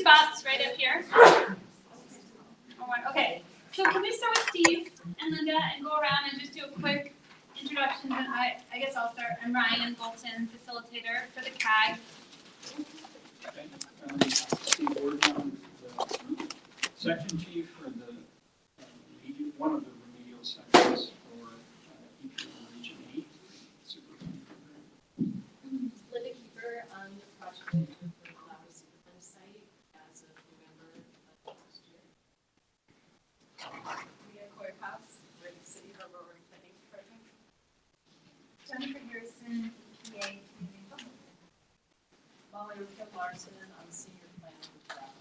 spots right up here. All right, okay, so can we start with Steve and Linda and go around and just do a quick introduction? And I guess I'll start. I'm Ryan Bolton, facilitator for the CAG. Okay. Steve Ward, section chief for the one of the remedial sections for EPA Region 8. Superfund program. Linda Keeper, I'm the project manager for the Lava Superfund site as of November of last year. Leah Coyhouse, we're the City of Aurora Planning Project. Jennifer Harrison, EPA. Molly Larson, I'm the senior planner with that.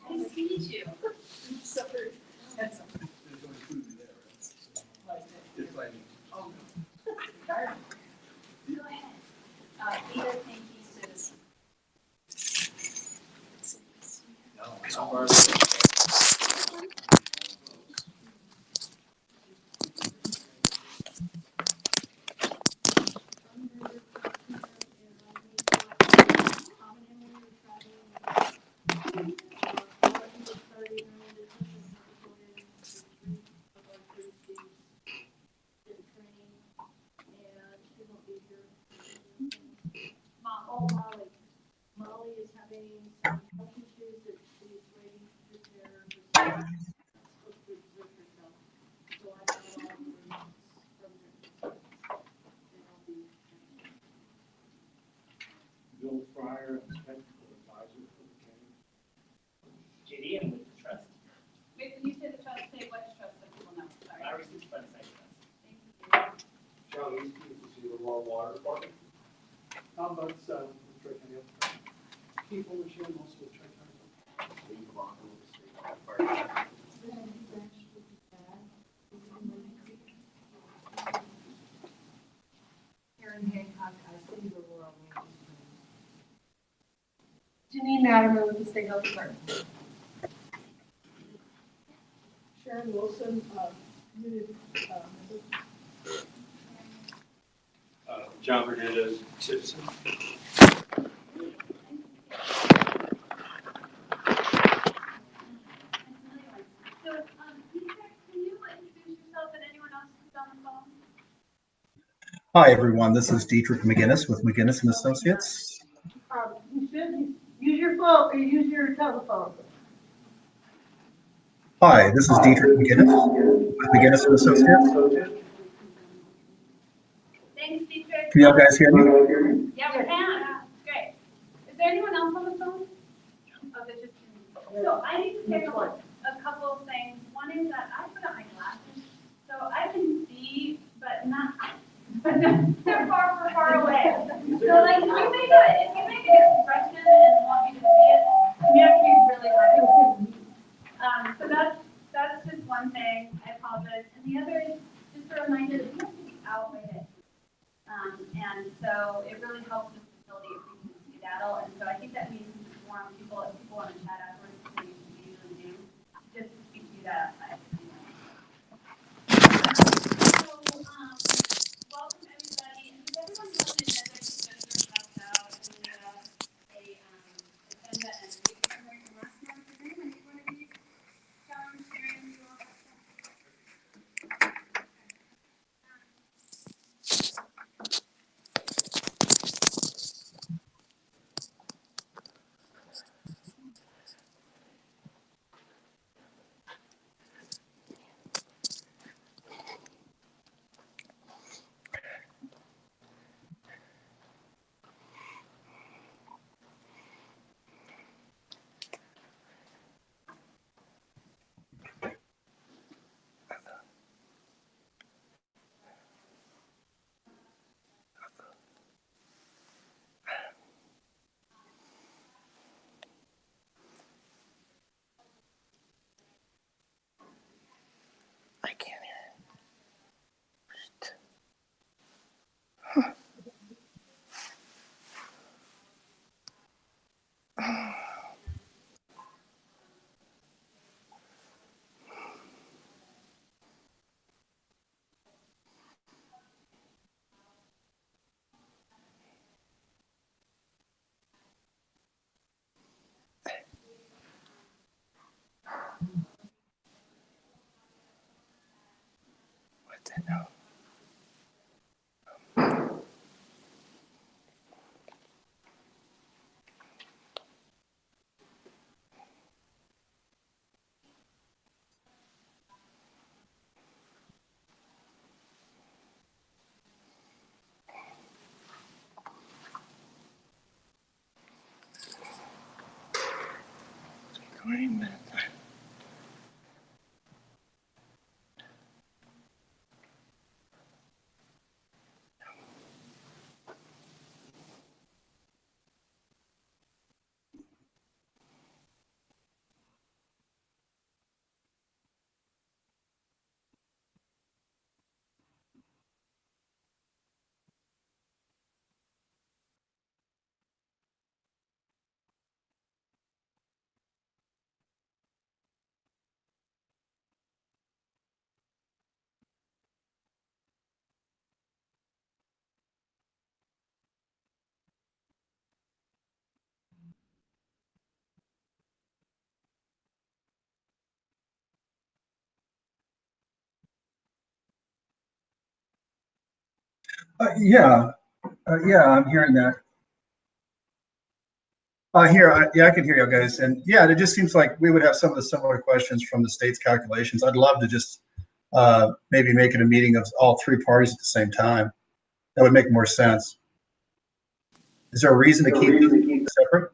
Nice to meet you. Suffered. That's There's only two there, right? It's like, oh, Go ahead. Ada Pankey, citizen. so far, Molly is having some health issues that she's waiting to prepare herself. Supposed to exert herself. So I got all the notes from her. And I'll be. Bill Fryer, technical advisor for the county. JD, I'm with the trust. Wait, when you say the trust, say what trust so people know. Sorry. I received by the site trust. Thank you. John Easton, is the Aurora Water Department. But Tri-County. People were sharing also with Tri-County. Lee Bronco with the state water department. Karen Hancock, City of Aurora. Janine Madimer with the State Health Department. Sharon Wilson, community member. John Hernandez, citizen. So, Peter, can you introduce yourself and anyone else who's on the phone? Hi, everyone. This is Dietrich McGinnis with McGinnis and Associates. You should use your phone or use your telephone. Hi, this is Dietrich McGinnis with McGinnis and Associates. Thanks, Dietrich. Can y'all guys hear me? Yeah, we can. Great. Is there anyone else on the phone? Oh, there's just me. So I need to say a couple of things. One is that I put on my glasses, so I can see, but not, but they're far away. So like, if you make an expression and want me to see it, you have to be really hard. So that's just one thing. I apologize. And the other is just a reminder that we have to be outweighted. And so it really helps the facility if we can skedaddle. And so I think that means more on people, if people want to chat afterwards, we usually do, just to do that. So, welcome everybody. And does everyone know the agenda? Just passed out and agenda and we can bring the rest of the room. And you want to be sharing your 20 minutes. Yeah, yeah, I'm hearing that. Yeah, I can hear you guys. And yeah, it just seems like we would have some of the similar questions from the state's calculations. I'd love to just maybe make it a meeting of all three parties at the same time. That would make more sense. Is there a reason to keep it separate?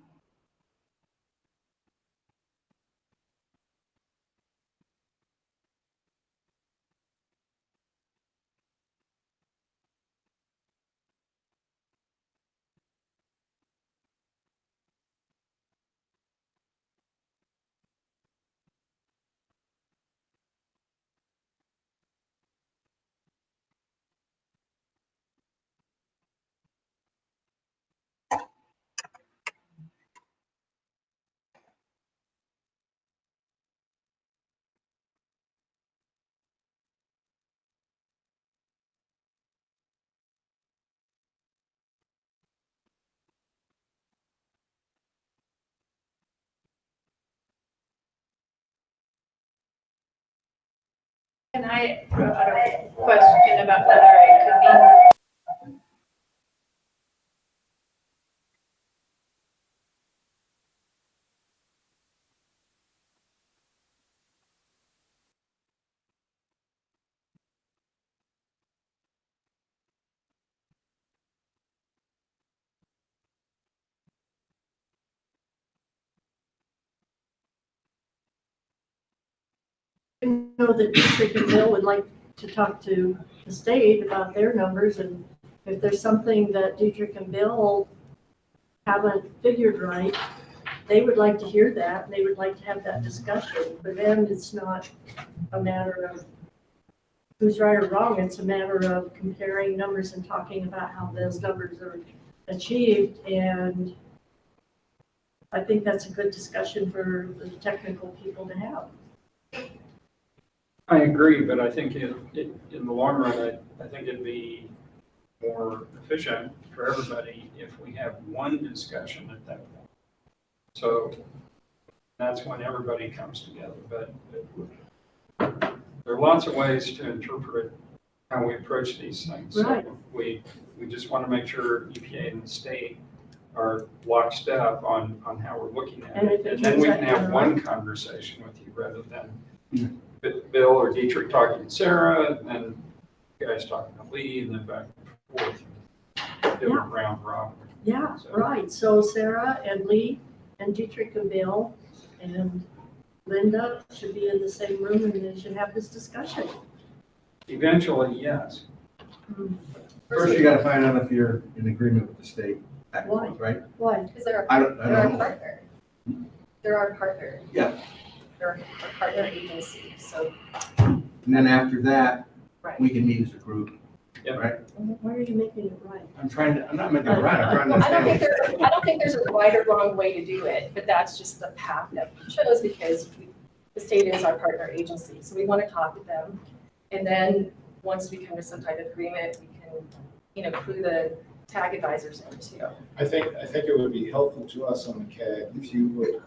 Can I throw out a question about whether it could be? I know that District and Bill would like to talk to the state about their numbers, and if there's something that Dietrich and Bill haven't figured right, they would like to hear that, and they would like to have that discussion. For them, it's not a matter of who's right or wrong, it's a matter of comparing numbers and talking about how those numbers are achieved, and I think that's a good discussion for the technical people to have. I agree, but I think in the long run, I think it'd be more efficient for everybody if we have one discussion at that point. So that's when everybody comes together. But there are lots of ways to interpret how we approach these things. Right. So we just want to make sure EPA and the state are lockstep on how we're looking at it. And then we can have one conversation with you rather than Bill or Dietrich talking to Sarah, and then you guys talking to Lee, and then back and forth. Different round robin. Yeah, right. So Sarah and Lee and Dietrich and Bill and Linda should be in the same room, and they should have this discussion. Eventually, yes. First, you gotta find out if you're in agreement with the state. Why? Right? Why? Because they're I our don't know. partner. They're our partner. Yeah. They're our partner agency, so. And then after that, Right. we can meet as a group, Yep. right? Why are you making it right? I'm not making it right, I'm trying to Well, I understand. don't think there's a right or wrong way to do it, but that's just the path that we chose because the state is our partner agency. So we want to talk with them. And then once we come to some type of agreement, we can, include the tag advisors in too. I think it would be helpful to us on the CAG if you would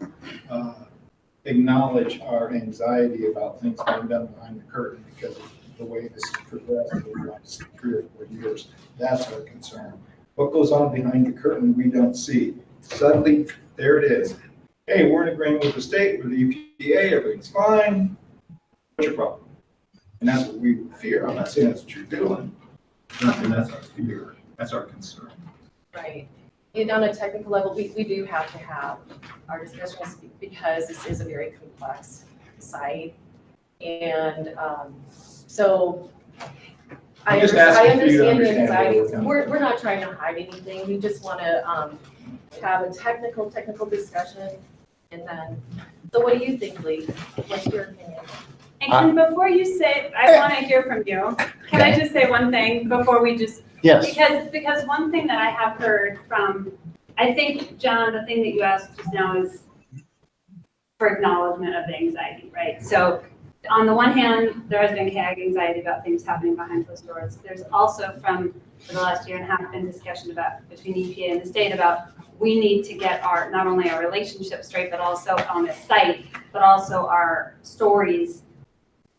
acknowledge our anxiety about things being done behind the curtain because of the way this has progressed over the last 3 or 4 years. That's our concern. What goes on behind the curtain we don't see. Suddenly, there it is. Hey, we're in agreement with the state, with the EPA, everything's fine. What's your problem? And that's what we fear. I'm not saying that's what you're doing. And that's our fear. That's our concern. Right. And on a technical level, we do have to have our discussions because this is a very complex site. And so I I'm just asking for you to understand the understand where anxiety. we're coming We're not trying to hide anything. We just want to have a technical discussion. And then, so what do you think, Lee? What's your opinion? And before you say, I want to hear from you. Can I just say one thing before we just? Yes. Because one thing that I have heard from, I think, John, the thing that you asked just now is for acknowledgement of the anxiety, right? So on the one hand, there has been CAG anxiety about things happening behind closed doors. There's also for the last year and a half been discussion between EPA and the state about we need to get not only our relationship straight, but also on the site, but also our stories.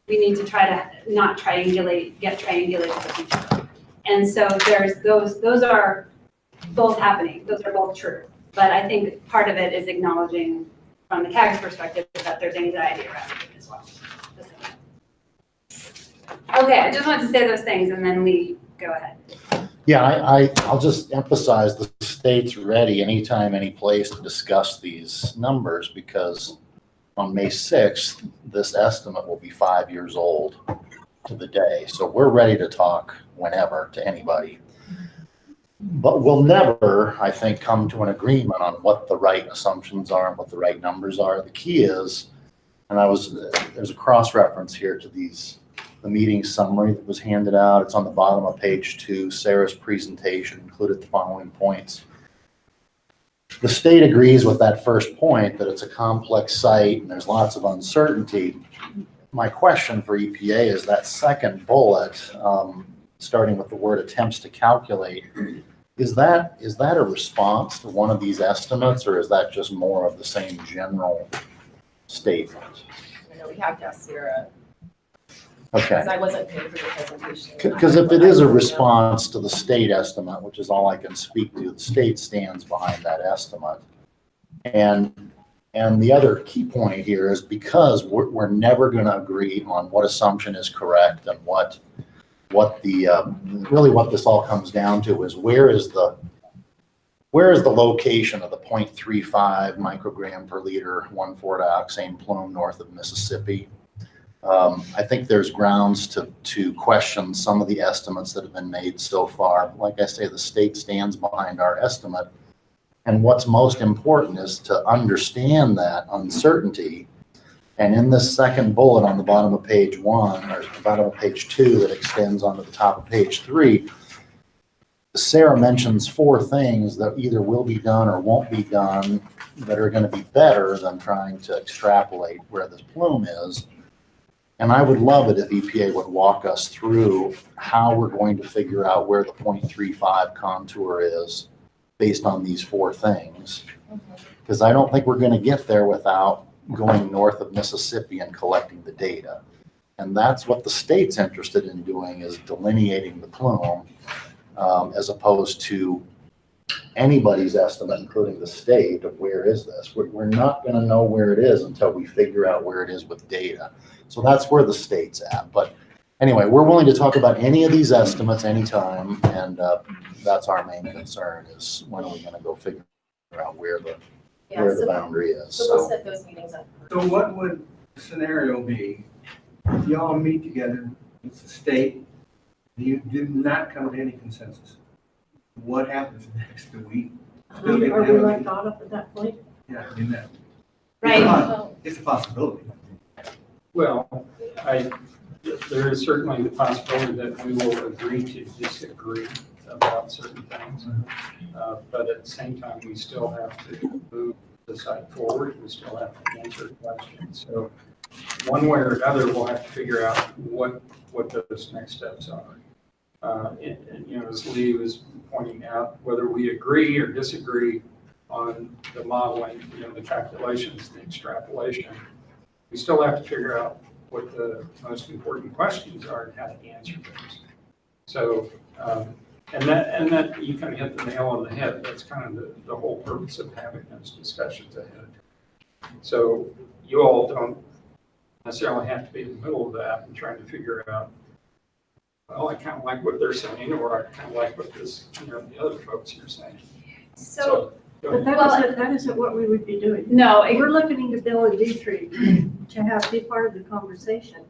We need to try to not get triangulated with each other. And so there's those are both happening. Those are both true. But I think part of it is acknowledging from the CAG's perspective that there's anxiety around it as well. Okay, I just wanted to say those things and then we go ahead. Yeah, I'll just emphasize the state's ready anytime, any place to discuss these numbers because on May 6th, this estimate will be 5 years old to the day. So we're ready to talk whenever to anybody. But we'll never, I think, come to an agreement on what the right assumptions are and what the right numbers are. The key is, and there's a cross-reference here to the meeting summary that was handed out. It's on the bottom of page 2. Sarah's presentation included the following points. The state agrees with that first point that it's a complex site and there's lots of uncertainty. My question for EPA is that second bullet, starting with the word attempts to calculate, is that a response to one of these estimates or is that just more of the same general statement? I know we have to ask Sarah. Okay. Because I wasn't paid for the presentation. Because if it is a response to the state estimate, which is all I can speak to, the state stands behind that estimate. And the other key point here is because we're never going to agree on what assumption is correct and what this all comes down to is where is the location of the 0.35 microgram per liter 1,4-dioxane plume north of Mississippi. I think there's grounds to question some of the estimates that have been made so far. Like I say, the state stands behind our estimate. And what's most important is to understand that uncertainty. And in this second bullet on the bottom of page 1, or the bottom of page 2 that extends onto the top of page 3, Sarah mentions 4 things that either will be done or won't be done that are going to be better than trying to extrapolate where this plume is. And I would love it if EPA would walk us through how we're going to figure out where the 0.35 contour is based on these 4 things. Because I don't think we're going to get there without going north of Mississippi and collecting the data. And that's what the state's interested in doing, is delineating the plume as opposed to anybody's estimate, including the state, of where is this. We're not going to know where it is until we figure out where it is with data. So that's where the state's at. But anyway, we're willing to talk about any of these estimates anytime, and that's our main concern is when are we going to go figure out where the boundary is. So we'll set those meetings up. So what would the scenario be if y'all meet together with the state, and you do not come to any consensus? What happens next? Do we still get Are we to left off at that point? Yeah, I mean, that. Right. It's a possibility. Well, there is certainly the possibility that we will agree to disagree about certain things. But at the same time, we still have to move the site forward. We still have to answer questions. So one way or another, we'll have to figure out what those next steps are. As Lee was pointing out, whether we agree or disagree on the modeling, the calculations, the extrapolation, we still have to figure out what the most important questions are and how to answer those. So, and that you kind of hit the nail on the head. That's kind of the whole purpose of having those discussions ahead. So you all don't necessarily have to be in the middle of that and trying to figure out, well, I kind of like what they're saying, or I kind of like what the other folks are saying. So, Go But ahead. that isn't what we would be doing. no, We're looking to Bill and Dietrich to be part of the conversation.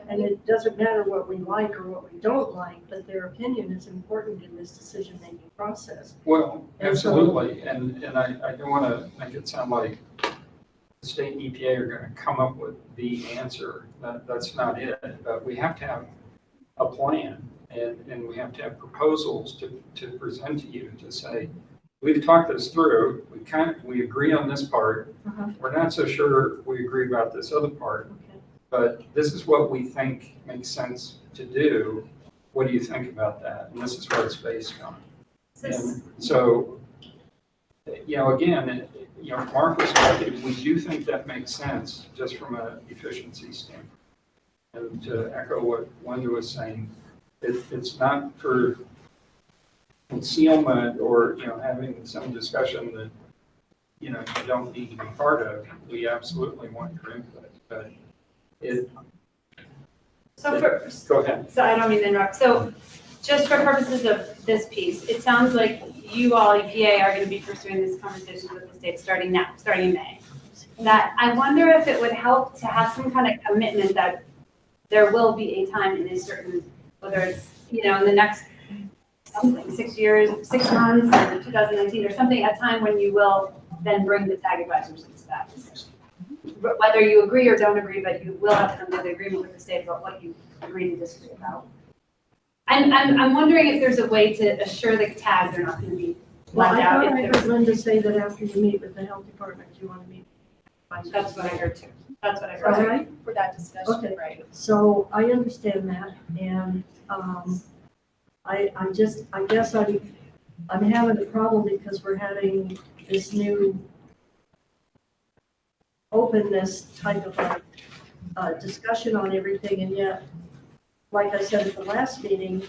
And it doesn't matter what we like or what we don't like, but their opinion is important in this decision-making process. Well, And so- absolutely, and I don't want to make it sound like the state and EPA are going to come up with the answer. That's not it, but we have to have a plan, and we have to have proposals to present to you to say, we've talked this through, we agree on this part, we're not so sure we agree about this other part, Okay. but this is what we think makes sense to do. What do you think about that? And this is where it's based on. And so, again, from our perspective, we do think that makes sense just from an efficiency standpoint. And to echo what Linda was saying, it's not for concealment or, having some discussion that, you don't need to be part of. We absolutely want your input, but go ahead. So I don't mean to interrupt. So just for purposes of this piece, it sounds like you all, EPA, are going to be pursuing this conversation with the state starting in May. That I wonder if it would help to have some kind of commitment that there will be a time in a certain, whether it's, in the next something, 6 years, 6 months, or 2019 or something, a time when you will then bring the tag advisors into that decision. Whether you agree or don't agree, but you will have to come to the agreement with the state about what you agree to disagree about. I'm wondering if there's a way to assure the tags are not going to be Well, left I out. thought I If heard there's- Linda say that after you meet with the health department, you want to meet. That's what I heard too. That's what I All heard. right, For that discussion, Okay. right? so I understand that, and, I guess I'm having a problem because we're having this new openness type of discussion on everything, and yet, like I said at the last meeting,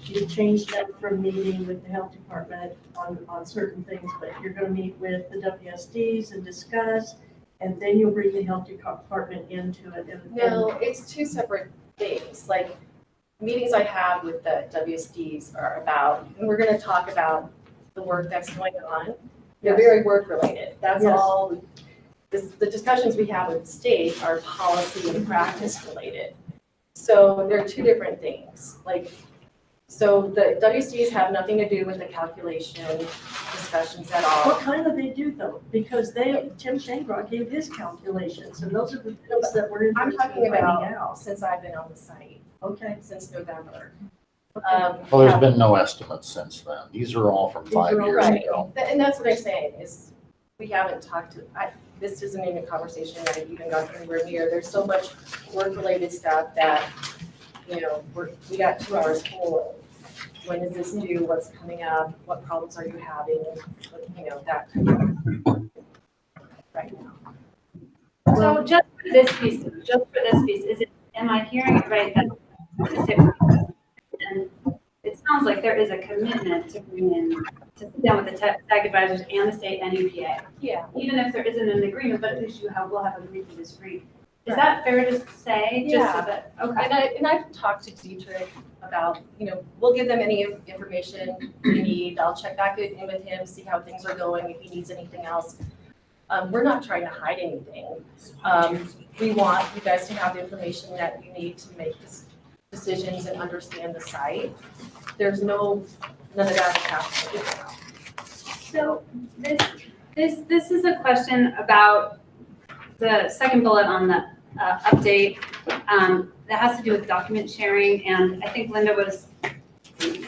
you changed that from meeting with the health department on certain things, but you're gonna meet with the WSDs and discuss, and then you'll bring the health department into it. and- No, it's two separate things. Like, meetings I have with the WSDs are about, and we're gonna talk about the work that's going on. They're Yes. very work related. That's Yes. all. The discussions we have with the state are policy and practice related. So they're two different things. So the WSDs have nothing to do with the calculation discussions at all. What kind of they do though? Because Tim Shangrock gave his calculations, and those are the things that we're I'm interested talking in finding about out. since I've been on the site, Okay. since November. Well, there's been no estimates since then. These are all from These are 5 all years Right, ago. and that's what I'm saying, is we haven't talked to, this isn't even a conversation that I've even got anywhere near. There's so much work-related stuff that, we got 2 hours full of. When is this due? What's coming up? What problems are you having? That kind of right now. So just for this piece, am I hearing it right that the state, and it sounds like there is a commitment to bring in, to sit down with the tag advisors and the state and EPA, Yeah, even if there isn't an agreement, but at least will have agreed to disagree. Is that fair to say? Just so Yeah. that, okay. and I've talked to Dietrich about, we'll give them any information we need. I'll check back in with him, see how things are going, if he needs anything else. We're not trying to hide anything. We want you guys to have the information that you need to make decisions and understand the site. There's none of that happening now. So this is a question about the second bullet on the update that has to do with document sharing, and I think Linda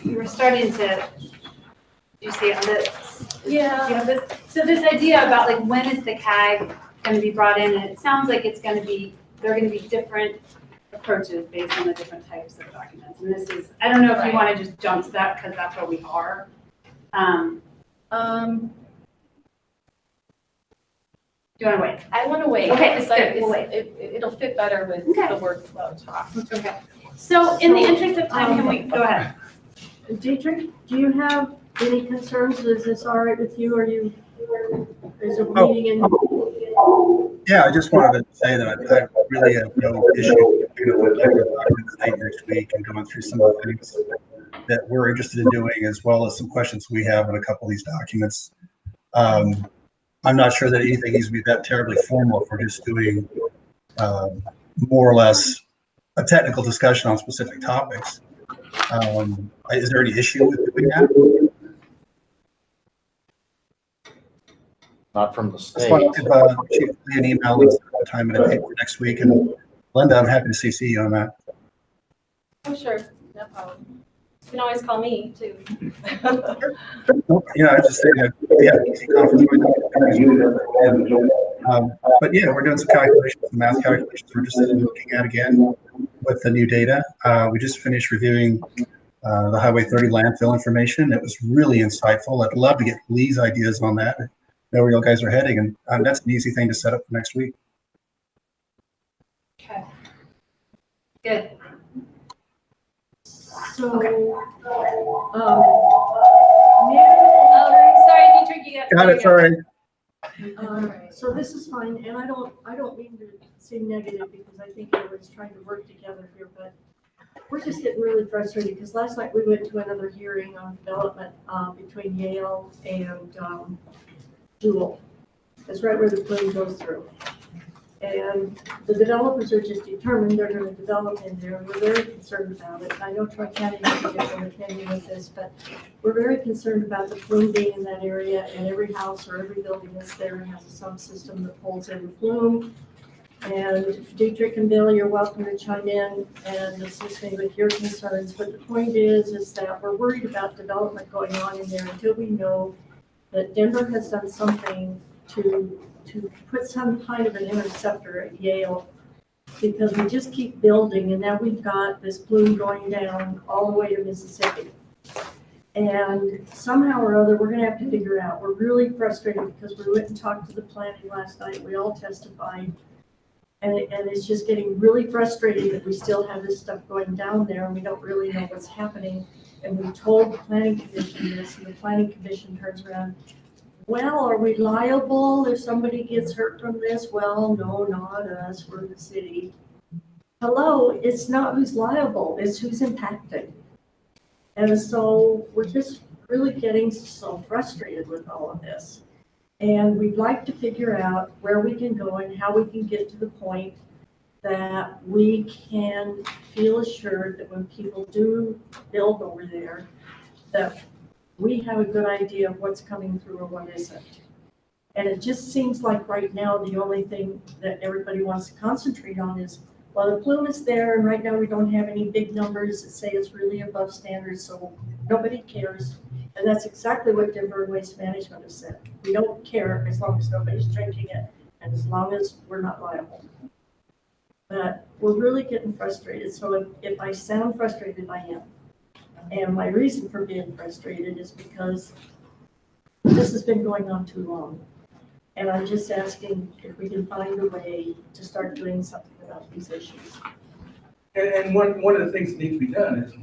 you were starting to, you see on this? Yeah. So this idea about when is the CAG going to be brought in, and it sounds like there are going to be different approaches based on the different types of documents. And this is, I don't know if you want to just jump to that because that's where we are. Do you want to wait? I want to wait. Okay, It's good, we'll wait. It'll fit better with Okay. the workflow talk. Okay. So in the interest of time, can we go ahead? Dietrich, do you have any concerns? Is this all right with you? Is a Oh. meeting in? Yeah, I just wanted to say that I really have no issue with the state next week and going through some of the things that we're interested in doing, as well as some questions we have on a couple of these documents. I'm not sure that anything needs to be that terribly formal if we're just doing more or less a technical discussion on specific topics. Is there any issue with doing that? Not from the That's why state. I'll give Chief Lee an email and set up a time and a date for next week. And Linda, I'm happy to CC you on that. Oh, sure, no problem. You can always call me too. Yeah, I just say that we have an easy conference right now. But yeah, we're doing some calculations, some math calculations. We're just looking at again with the new data. We just finished reviewing the Highway 30 landfill information. It was really insightful. I'd love to get Lee's ideas on that, know where you guys are heading, and that's an easy thing to set up for next week. Okay. Good. So, Oh, sorry, Dietrich, you Got it, sorry. so this is fine, and I don't mean to seem negative because I think everyone's trying to work together here, but we're just getting really frustrated because last night we went to another hearing on development between Yale and Jewel. That's right where the plume goes through. And the developers are just determined they're going to develop in there. We're very concerned about it. I know Troy County has a different opinion with this, but we're very concerned about the plume being in that area, and every house or every building that's there has a sump system that pulls in the plume. And Dietrich and Bill, you're welcome to chime in and assist me with your concerns. But the point is that we're worried about development going on in there until we know that Denver has done something to put some kind of an interceptor at Yale, because we just keep building, and now we've got this plume going down all the way to Mississippi. And somehow or other, we're gonna have to figure it out. We're really frustrated because we went and talked to the planning last night. We all testified. And it's just getting really frustrating that we still have this stuff going down there and we don't really know what's happening. And we told the planning commission this, and the planning commission turns around, well, are we liable if somebody gets hurt from this? Well, no, not us, we're the city. Hello, it's not who's liable, it's who's impacted. And so we're just really getting so frustrated with all of this. And we'd like to figure out where we can go and how we can get to the point that we can feel assured that when people do build over there, that we have a good idea of what's coming through or what isn't. And it just seems like right now, the only thing that everybody wants to concentrate on is, well, the plume is there, and right now we don't have any big numbers that say it's really above standards, so nobody cares. And that's exactly what Denver Waste Management has said. We don't care as long as nobody's drinking it, and as long as we're not liable. But we're really getting frustrated. So if I sound frustrated, I am. And my reason for being frustrated is because this has been going on too long. And I'm just asking if we can find a way to start doing something about these issues. And one of the things that needs to be done is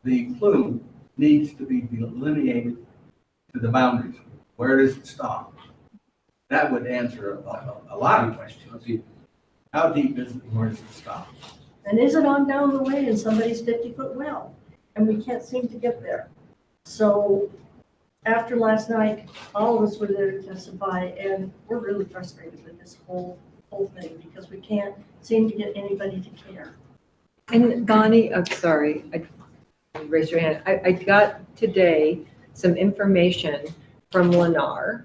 the plume needs to be delineated to the boundaries. Where does it stop? That would answer a lot of questions. How deep is it? Where does it stop? And is it on down the way in somebody's 50-foot well? And we can't seem to get there. So after last night, all of us were there to testify, and we're really frustrated with this whole thing because we can't seem to get anybody to care. And Bonnie, I'm sorry, raise your hand. I got today some information from Lennar,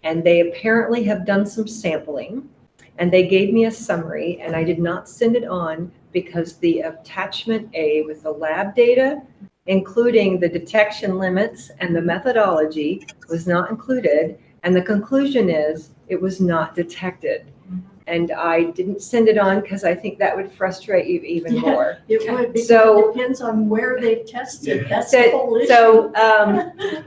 and they apparently have done some sampling, and they gave me a summary, and I did not send it on because the attachment A with the lab data, including the detection limits and the methodology, was not included, and the conclusion is it was not detected. And I didn't send it on because I think that would frustrate you even more. It would, because So- it depends on where they've tested. Yeah. That's the whole issue.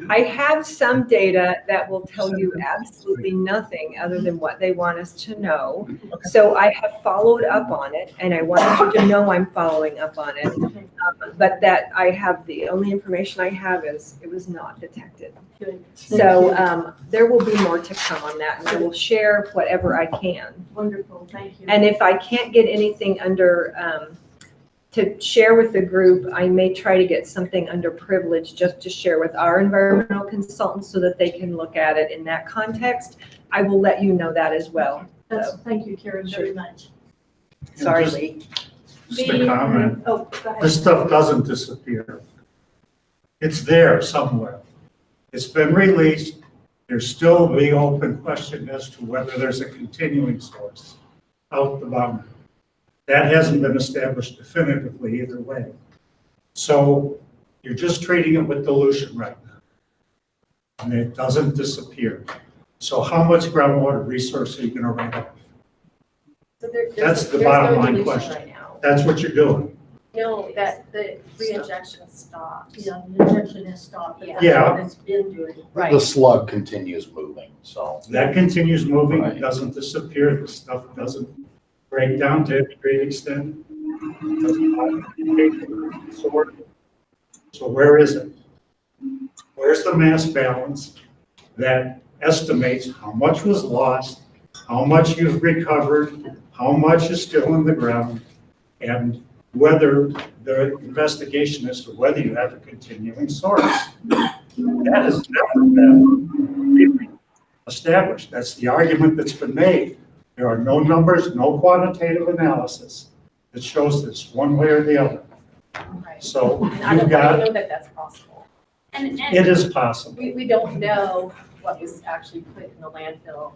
I have some data that will tell you absolutely nothing other than what they want us to know. So I have followed up on it, and I wanted you to know I'm following up on it. But that I have, the only information I have is it was not detected. Good. So there will be more to come on that, and I will share whatever I can. Wonderful, thank you. And if I can't get anything under to share with the group, I may try to get something under privilege just to share with our environmental consultants so that they can look at it in that context. I will let you know that as well. Thank you, Karen, very much. Sorry, just- Lee. Just a comment. Oh, go ahead. This stuff doesn't disappear. It's there somewhere. It's been released. There's still a big open question as to whether there's a continuing source out the boundary. That hasn't been established definitively either way. So you're just treating it with dilution right now. And it doesn't disappear. So how much groundwater resource are you gonna write off? So That's the there's bottom no line dilution question. right now. That's what you're doing. No, that the re-injection stopped. Yeah, the injection has stopped, but that's Yeah. what it's been doing. The slug continues moving, so. That continues moving, Right. it doesn't disappear, the stuff doesn't break down to any great extent. So where is it? Where's the mass balance that estimates how much was lost, how much you've recovered, how much is still in the ground, and whether the investigation as to whether you have a continuing source? That has never been established. That's the argument that's been made. There are no numbers, no quantitative analysis that shows this one way or the other. Right. So And I you've don't got, know that that's possible. And it is possible, We don't know what was actually put in the landfill,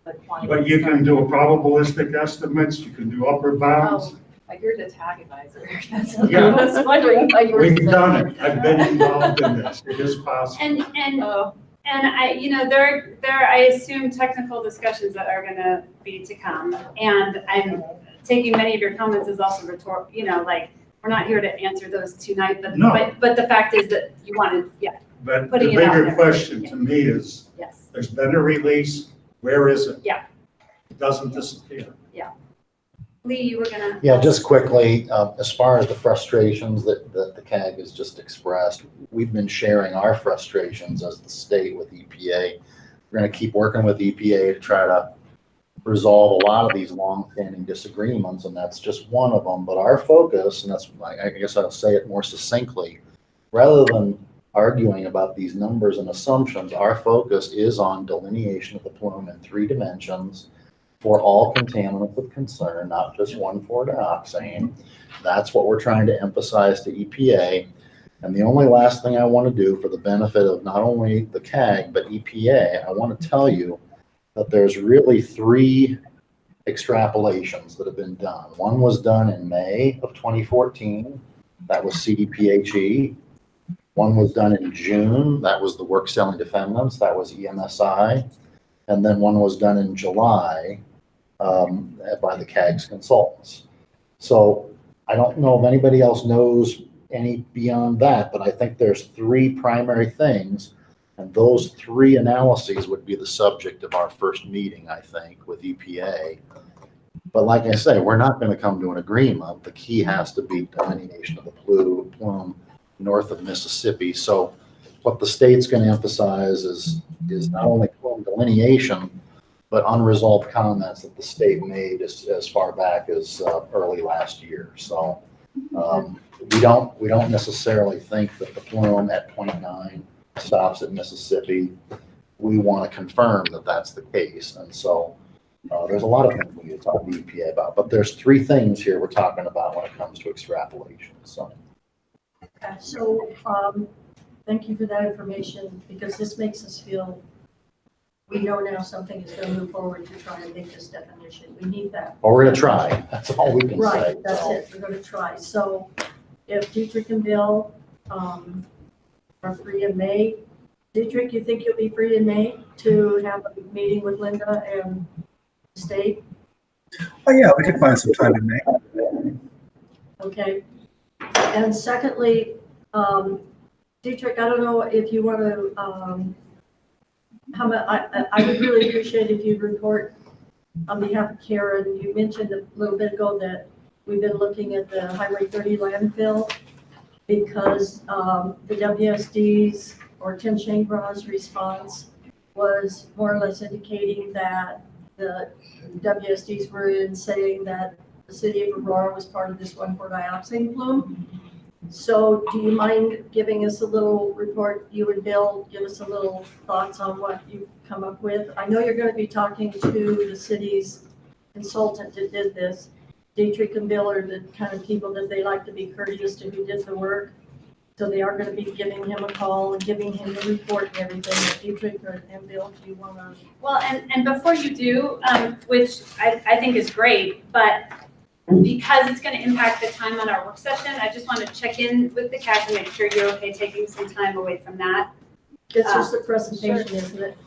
the quantity. but you can do a probabilistic estimates, you can do upper bounds. Oh, like you're the tag advisor. That's Yeah. I was wondering how you were. We've done it. I've been involved in this. It is possible. Oh, And I, there, I assume technical discussions that are gonna be to come. And I'm taking many of your comments as also rhetorical, like, we're not here to answer those tonight, No. but the fact is that you wanted, But the putting it out bigger there. question to me is, yes. there's been a release, where is it? Yeah. It doesn't disappear. Lee, you were gonna. Yeah, just quickly, as far as the frustrations that the CAG has just expressed, we've been sharing our frustrations as the state with EPA. We're going to keep working with EPA to try to resolve a lot of these long-standing disagreements, and that's just one of them. But our focus, and that's, I guess I'll say it more succinctly, rather than arguing about these numbers and assumptions, our focus is on delineation of the plume in 3 dimensions for all contaminants of concern, not just 1,4-dioxane. That's what we're trying to emphasize to EPA. And the only last thing I want to do for the benefit of not only the CAG, but EPA, I want to tell you that there's really 3 extrapolations that have been done. One was done in May of 2014. That was CDPHE. One was done in June. That was the work selling defendants. That was EMSI. And then one was done in July by the CAG's consultants. So I don't know if anybody else knows any beyond that, but I think there's 3 primary things, and those 3 analyses would be the subject of our first meeting, I think, with EPA. But like I say, we're not going to come to an agreement. The key has to be delineation of the plume north of Mississippi. So what the state's going to emphasize is not only plume delineation, but unresolved comments that the state made as far back as early last year. So we don't necessarily think that the plume at 0.9 stops at Mississippi. We want to confirm that that's the case. And so there's a lot of things we need to talk to EPA about, but there's 3 things here we're talking about when it comes to extrapolation. So. Okay, so thank you for that information, because this makes us feel we know now something is going to move forward to try and make this definition. We need that. Well, we're going to try. That's all we can say. Right, that's So, it. We're going to try. So if Dietrich and Bill are free in May, Dietrich, you think you'll be free in May to have a meeting with Linda and the state? Oh, yeah, we could find some time in May. Okay. And secondly, Dietrich, I don't know if you want to, I would really appreciate if you'd report on behalf of Karen. You mentioned a little bit ago that we've been looking at the Highway 30 landfill because the WSD's or Tim Shangraw's response was more or less indicating that the WSDs were in saying that the city of Aurora was part of this 1,4-dioxane plume. So do you mind giving us a little report, you and Bill, give us a little thoughts on what you've come up with? I know you're going to be talking to the city's consultant that did this. Dietrich and Bill are the kind of people that they like to be courteous to who did the work. So they are going to be giving him a call and giving him the report and everything. Dietrich and Bill, do you want to? Well, and before you do, which I think is great, but because it's going to impact the time on our work session, I just want to check in with the CAG to make sure you're okay taking some time away from that. It's just a presentation, isn't it?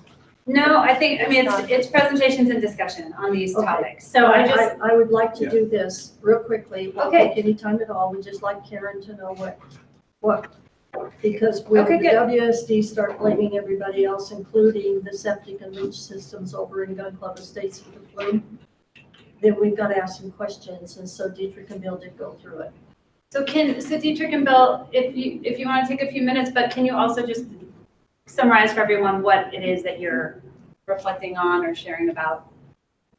No, I mean, it's presentations and discussion on these Okay. topics. So I would like to do this real quickly. Won't Okay. take any time at all. We'd just like Karen to know what, because when Okay, the good. WSD start blaming everybody else, including the septic and leach systems over in Gun Club Estates for the plume, then we've got to ask some questions. And so Dietrich and Bill did go through it. So Dietrich and Bill, if you want to take a few minutes, but can you also just summarize for everyone what it is that you're reflecting on or sharing about?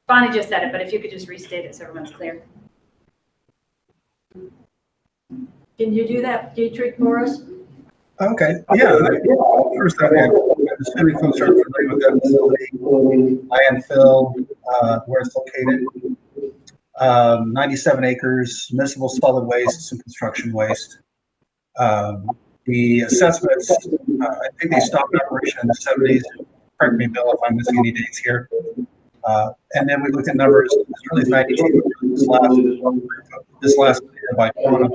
Bonnie just said it, but if you could just restate it so everyone's clear. Can you do that, Dietrich, for us? Okay, yeah. First, I'm assuming folks are familiar with that facility, landfill, where it's located. 97 acres, miscible solid waste, some construction waste. The assessments, I think they stopped operation in the 70s. Correct me, Bill, if I'm missing any dates here. And then we looked at numbers, it's really 92 this last year by Quantum.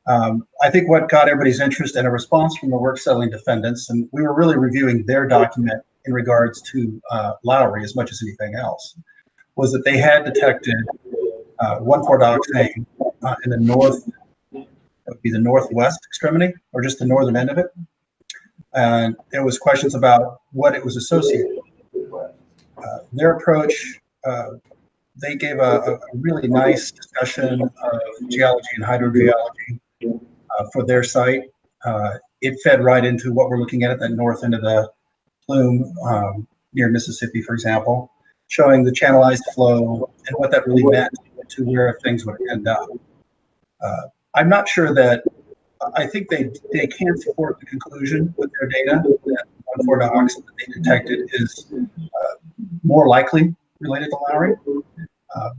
I think what got everybody's interest and a response from the work settling defendants, and we were really reviewing their document in regards to Lowry as much as anything else, was that they had detected 1,4-dioxane in the north, that would be the northwest extremity, or just the northern end of it. And there was questions about what it was associated with. Their approach, they gave a really nice discussion of geology and hydrogeology for their site. It fed right into what we're looking at that north end of the plume near Mississippi, for example, showing the channelized flow and what that really meant to where things would end up. I'm not sure that, I think they can support the conclusion with their data that 1,4-dioxane that they detected is more likely related to Lowry.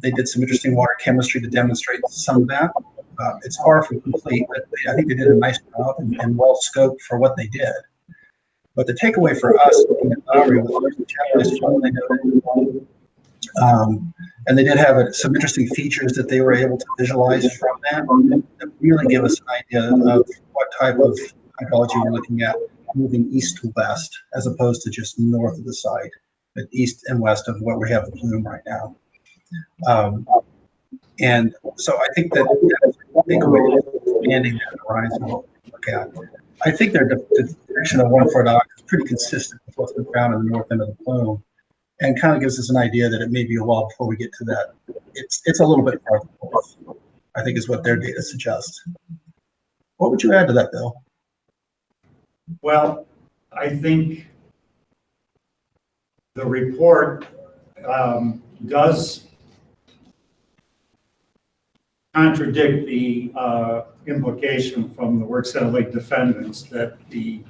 They did some interesting water chemistry to demonstrate some of that. It's far from complete, but I think they did a nice job and well scoped for what they did. But the takeaway for us looking at Lowry was the channelized flow they noted. And they did have some interesting features that they were able to visualize from that really give us an idea of what type of hydrology we're looking at moving east to west, as opposed to just north of the site, but east and west of what we have the plume right now. And so I think that's a takeaway, expanding that horizon. Okay, I think their detection of 1,4-dioxane is pretty consistent with what's been found in the north end of the plume, and kind of gives us an idea that it may be a while before we get to that. It's a little bit farther north, I think, is what their data suggests. What would you add to that, Bill? Well, I think the report does contradict the implication from the work settling defendants that the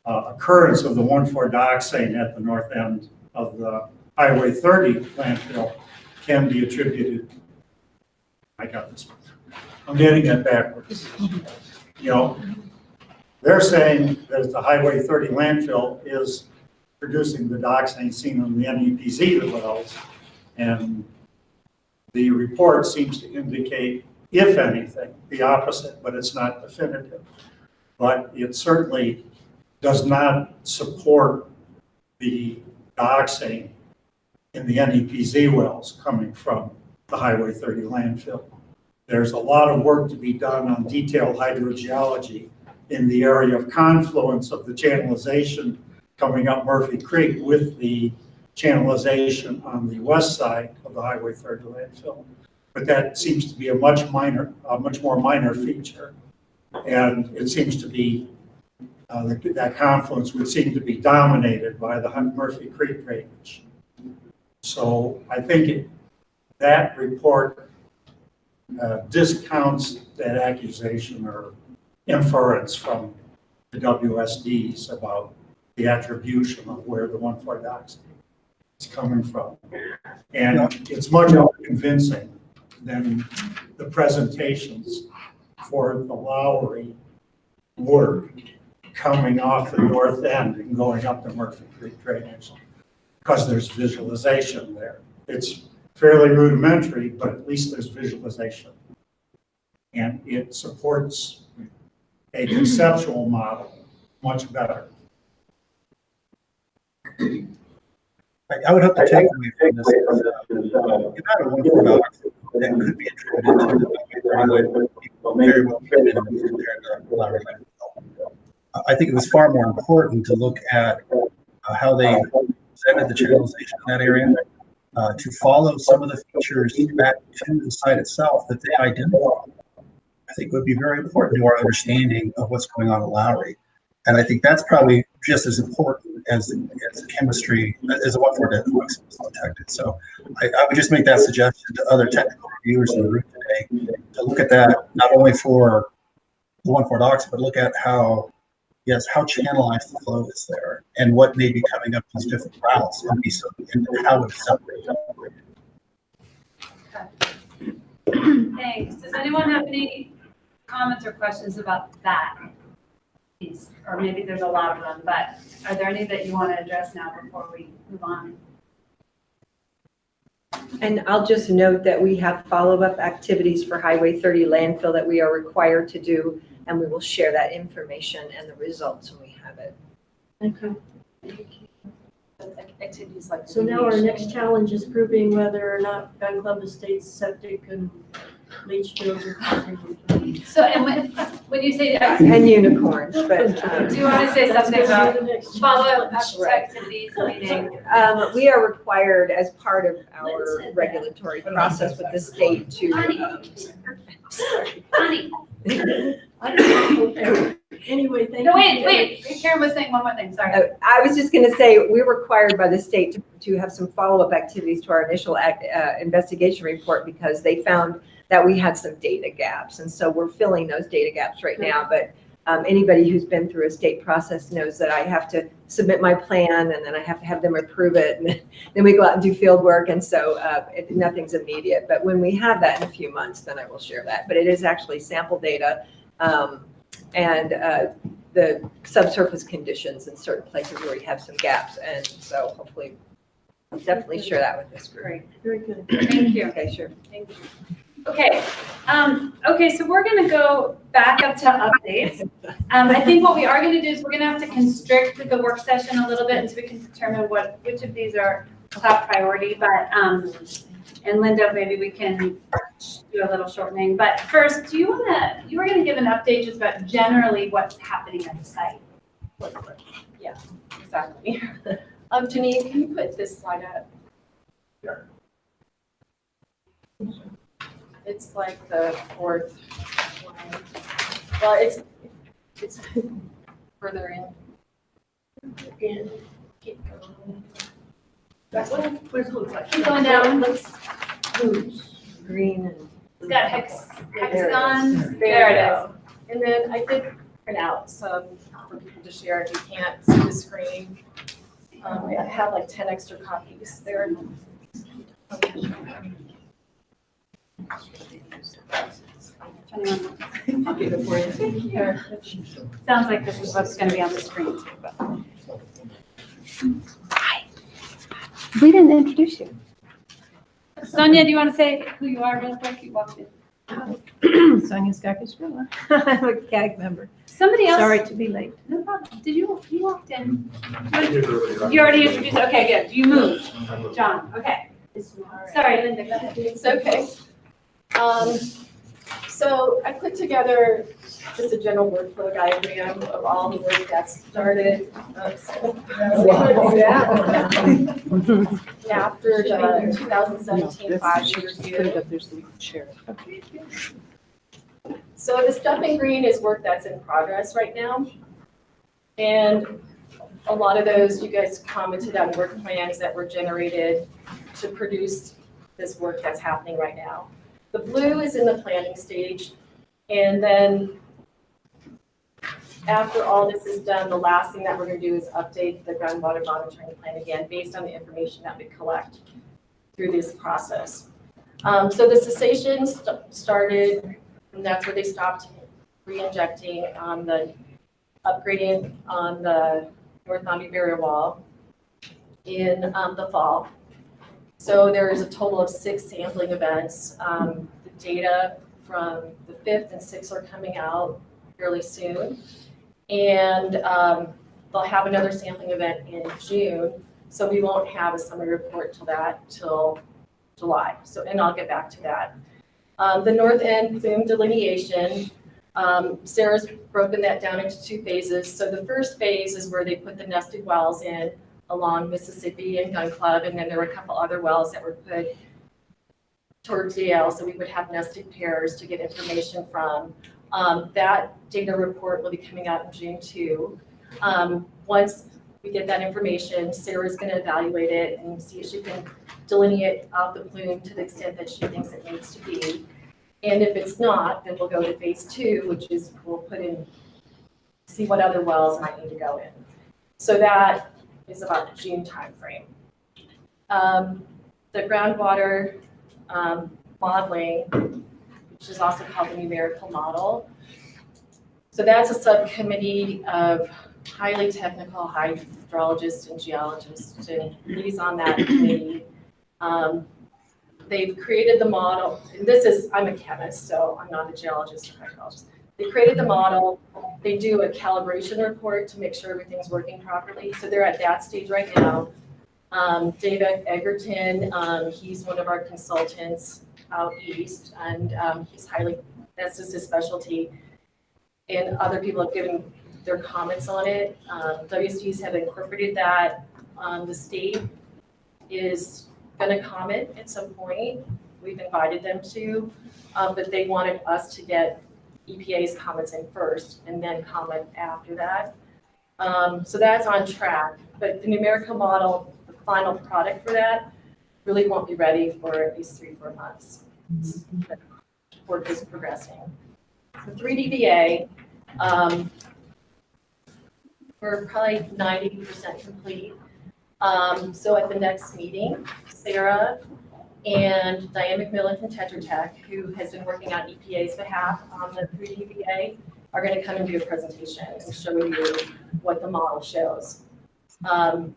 occurrence of the 1,4-dioxane at the north end of the Highway 30 landfill can be attributed. I got this. I'm getting it backwards. You know, they're saying that the Highway 30 landfill is producing the dioxane seen on the NEPZ wells, and the report seems to indicate, if anything, the opposite, but it's not definitive. But it certainly does not support the dioxane in the NEPZ wells coming from the Highway 30 landfill. There's a lot of work to be done on detailed hydrogeology in the area of confluence of the channelization coming up Murphy Creek with the channelization on the west side of the Highway 30 landfill. But that seems to be a much more minor feature. And it seems to be, that confluence would seem to be dominated by the Murphy Creek drainage. So I think that report discounts that accusation or inference from the WSDs about the attribution of where the 1,4-dioxane is coming from. And it's much more convincing than the presentations for the Lowry work coming off the north end and going up the Murphy Creek drainage, because there's visualization there. It's fairly rudimentary, but at least there's visualization. And it supports a conceptual model much better. I would hope the takeaway from this is the amount of 1,4-dioxane that could be attributed to the highway very well fit in the Lowry landfill. I think it was far more important to look at how they presented the channelization in that area, to follow some of the features back to the site itself that they identified. I think would be very important to our understanding of what's going on at Lowry. And I think that's probably just as important as the chemistry, as a 1,4-dioxane was detected. So I would just make that suggestion to other technical reviewers in the room today to look at that, not only for the 1,4-dioxane, but look at how channelized the flow is there and what may be coming up these different routes and how it's separated. Thanks. Does anyone have any comments or questions about that piece? Or maybe there's a lot of them, but are there any that you want to address now before we move on? And I'll just note that we have follow-up activities for Highway 30 landfill that we are required to do, and we will share that information and the results when we have it. Okay. Activities like. So now our next challenge is proving whether or not Gun Club Estates septic and leach fields are. So, and when you say that, And unicorns, but. do you want to say something about The next follow-up challenge. activities, meaning? We are required as part of our regulatory process with the state to. Honey. Okay. Anyway, thank you. No, wait, Karen was saying one more thing, sorry. I was just going to say, we're required by the state to have some follow-up activities to our initial investigation report because they found that we had some data gaps. And so we're filling those data gaps right now. But anybody who's been through a state process knows that I have to submit my plan and then I have to have them approve it. And then we go out and do field work. And so nothing's immediate. But when we have that in a few months, then I will share that. But it is actually sample data. And the subsurface conditions in certain places where we have some gaps. And so hopefully, I'll definitely share that with this group. Great, Very good. thank you. Okay, sure. Thank you. Okay, okay, so we're gonna go back up to updates. I think what we are gonna do is we're gonna have to constrict the work session a little bit until we can determine which of these are top priority, but, and Linda, maybe we can do a little shortening. But first, you were gonna give an update just about generally what's happening at the site. Yeah, exactly. Janine, can you put this slide up? Sure. It's like the fourth line. Well, it's further in. Again, keep going. That one, where's it looks like? Keep going down. Looks Green and. It's got hexagons. there it is. And then I did print out some for people to share if you can't see the screen. I have like 10 extra copies there. I'll do it for you. Thank you. Sounds like this is what's gonna be on the screen too, but. Hi. We didn't introduce you. Sonia, do you want to say who you are real quick? You walked in. Sonia Skakis-Grilla. I'm a CAG member. Somebody else. Sorry to be late. No problem. Did you walked in? You already introduced, okay, good. You moved. John, okay. Sorry, Linda, go ahead. It's okay. So I put together just a general workflow diagram of all the work that's started. After the 2017 5-year review. So the stuff in green is work that's in progress right now. And a lot of those, you guys commented on work plans that were generated to produce this work that's happening right now. The blue is in the planning stage. And then after all this is done, the last thing that we're gonna do is update the groundwater monitoring plan again, based on the information that we collect through this process. So the cessation started, and that's where they stopped re-injecting on the upgrading on the North Boundary Barrier Wall in the fall. So there is a total of 6 sampling events. The data from the 5th and 6th are coming out fairly soon. And they'll have another sampling event in June. So we won't have a summary report till July. So, and I'll get back to that. The north end plume delineation, Sarah's broken that down into 2 phases. So the first phase is where they put the nested wells in along Mississippi and Gun Club, and then there were a couple other wells that were put towards Yale, so we would have nested pairs to get information from. That data report will be coming out in June too. Once we get that information, Sarah's going to evaluate it and see if she can delineate out the plume to the extent that she thinks it needs to be. And if it's not, then we'll go to phase 2, which is we'll put in, see what other wells might need to go in. So that is about the June timeframe. The groundwater modeling, which is also called the numerical model. So that's a subcommittee of highly technical hydrologists and geologists, and he's on that committee. They've created the model, and I'm a chemist, so I'm not a geologist or hydrologist. They created the model, they do a calibration report to make sure everything's working properly. So they're at that stage right now. David Egerton, he's one of our consultants out east, and that's just his specialty. And other people have given their comments on it. WSDs have incorporated that. The state is gonna comment at some point. We've invited them to, but they wanted us to get EPA's comments in first and then comment after that. So that's on track, but the numerical model, the final product for that, really won't be ready for at least 3-4 months. Work is progressing. The 3DVA, we're probably 90% complete. So at the next meeting, Sarah and Diane McMillan from Tetra Tech, who has been working on EPA's behalf on the 3DVA, are going to come and do a presentation and show you what the model shows. The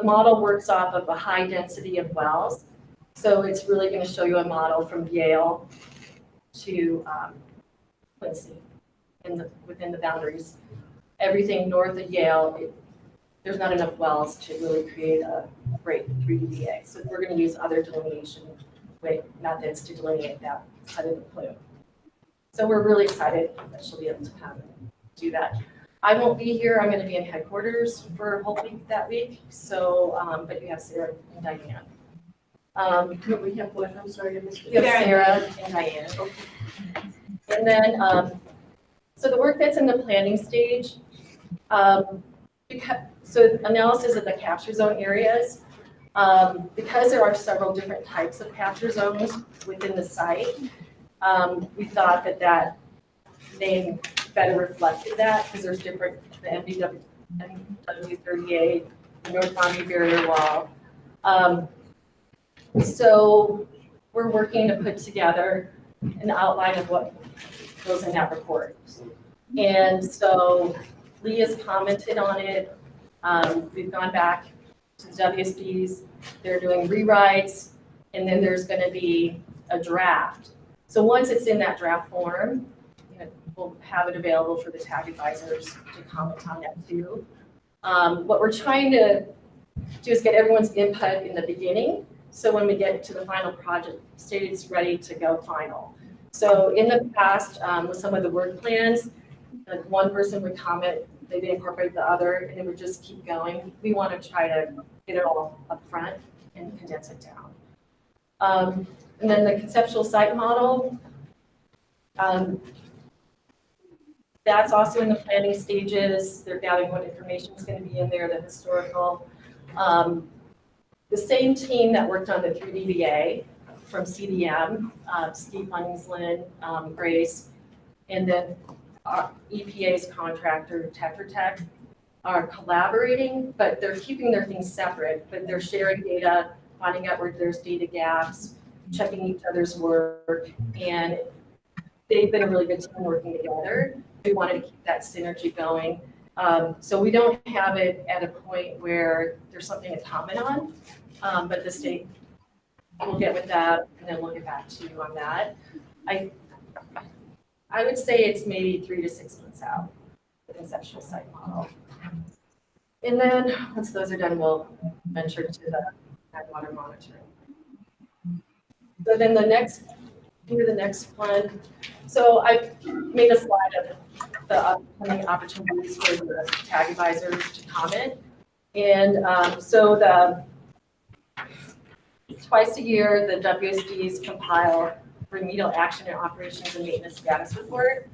model works off of a high density of wells. So it's really going to show you a model from Yale to Quincy within the boundaries. Everything north of Yale, there's not enough wells to really create a great 3DVA. So we're going to use other delineation methods to delineate that side of the plume. So we're really excited that she'll be able to come and do that. I won't be here. I'm going to be in headquarters for a whole week that week. So, but you have Sarah and Diane. We have what? I'm sorry, I missed it. You have Sarah and Diane. And then, so the work that's in the planning stage, so analysis of the capture zone areas, because there are several different types of capture zones within the site, we thought that name better reflected that because there's different, the MW38, the North Boundary Barrier Wall. So we're working to put together an outline of what goes in that report. And so Lee has commented on it. We've gone back to the WSBs. They're doing rewrites, and then there's going to be a draft. So once it's in that draft form, we'll have it available for the TAG advisors to comment on that too. What we're trying to do is get everyone's input in the beginning. So when we get to the final project state, it's ready to go final. So in the past, with some of the work plans, like one person would comment, they didn't incorporate the other, and it would just keep going. We want to try to get it all up front and condense it down. And then the conceptual site model, that's also in the planning stages. They're gathering what information is going to be in there, the historical. The same team that worked on the 3DVA from CDM, Steve Huntingslin, Grace, and then our EPA's contractor, Tetra Tech, are collaborating, but they're keeping their things separate, but they're sharing data, finding out where there's data gaps, checking each other's work, and they've been a really good team working together. We wanted to keep that synergy going. So we don't have it at a point where there's something to comment on, but the state will get with that, and then we'll get back to you on that. I would say it's maybe 3 to 6 months out, the conceptual site model. And then, once those are done, we'll venture to the water monitoring. So then the next one. So I made a slide of the upcoming opportunities for the tag advisors to comment. And so twice a year, the WSDs compile remedial action and operations and maintenance status report.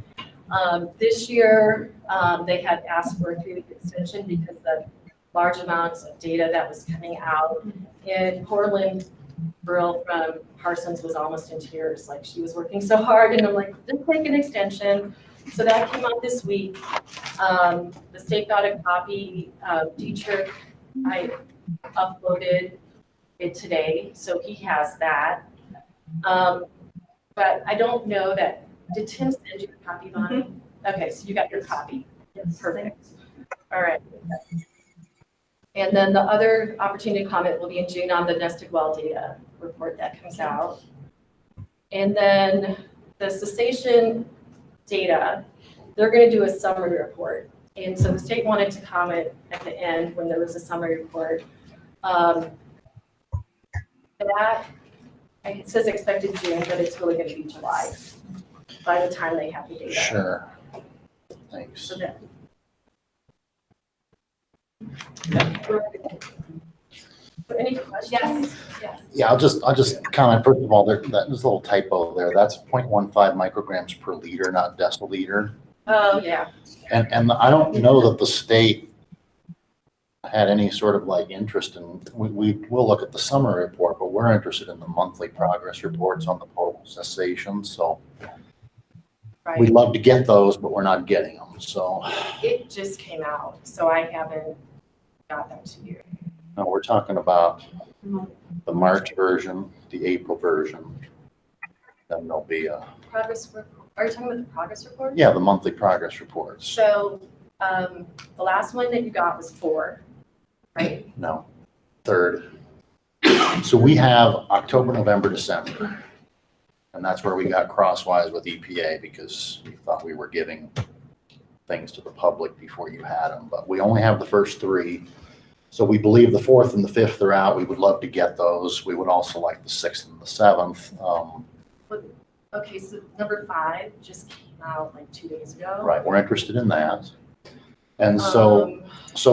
This year, they had asked for a 3-week extension because the large amounts of data that was coming out. And Portland girl from Parsons was almost in tears, like she was working so hard, and I'm like, just take an extension. So that came out this week. The state got a copy. Dietrich, I uploaded it today, so he has that. But I don't know that, did Tim send you a copy, Bonnie? Okay, so you got your copy. Yes. Perfect. All right. And then the other opportunity to comment will be in June on the nested well data report that comes out. And then the cessation data, they're going to do a summary report. And so the state wanted to comment at the end when there was a summary report. That, it says expected June, but it's really going to be July by the time they have the data. Sure. Thanks. So that, any questions? Yes. Yeah, I'll just comment, first of all, there's a little typo there. That's 0.15 micrograms per liter, not deciliter. Oh, yeah. And I don't know that the state had any sort of like interest in, we will look at the summary report, but we're interested in the monthly progress reports on the total cessation. So Right. we'd love to get those, but we're not getting them. So It just came out, so I haven't got them to you. no, we're talking about the March version, the April version. Then there'll be a, Progress report. Are you talking about the progress report? yeah, the monthly progress reports. So the last one that you got was 4, right? No, 3rd. So we have October, November, December. And that's where we got crosswise with EPA because we thought we were giving things to the public before you had them. But we only have the first 3. So we believe the 4th and the 5th are out. We would love to get those. We would also like the 6th and the 7th. Okay, so number 5 just came out like 2 days ago. Right, we're interested in that. And so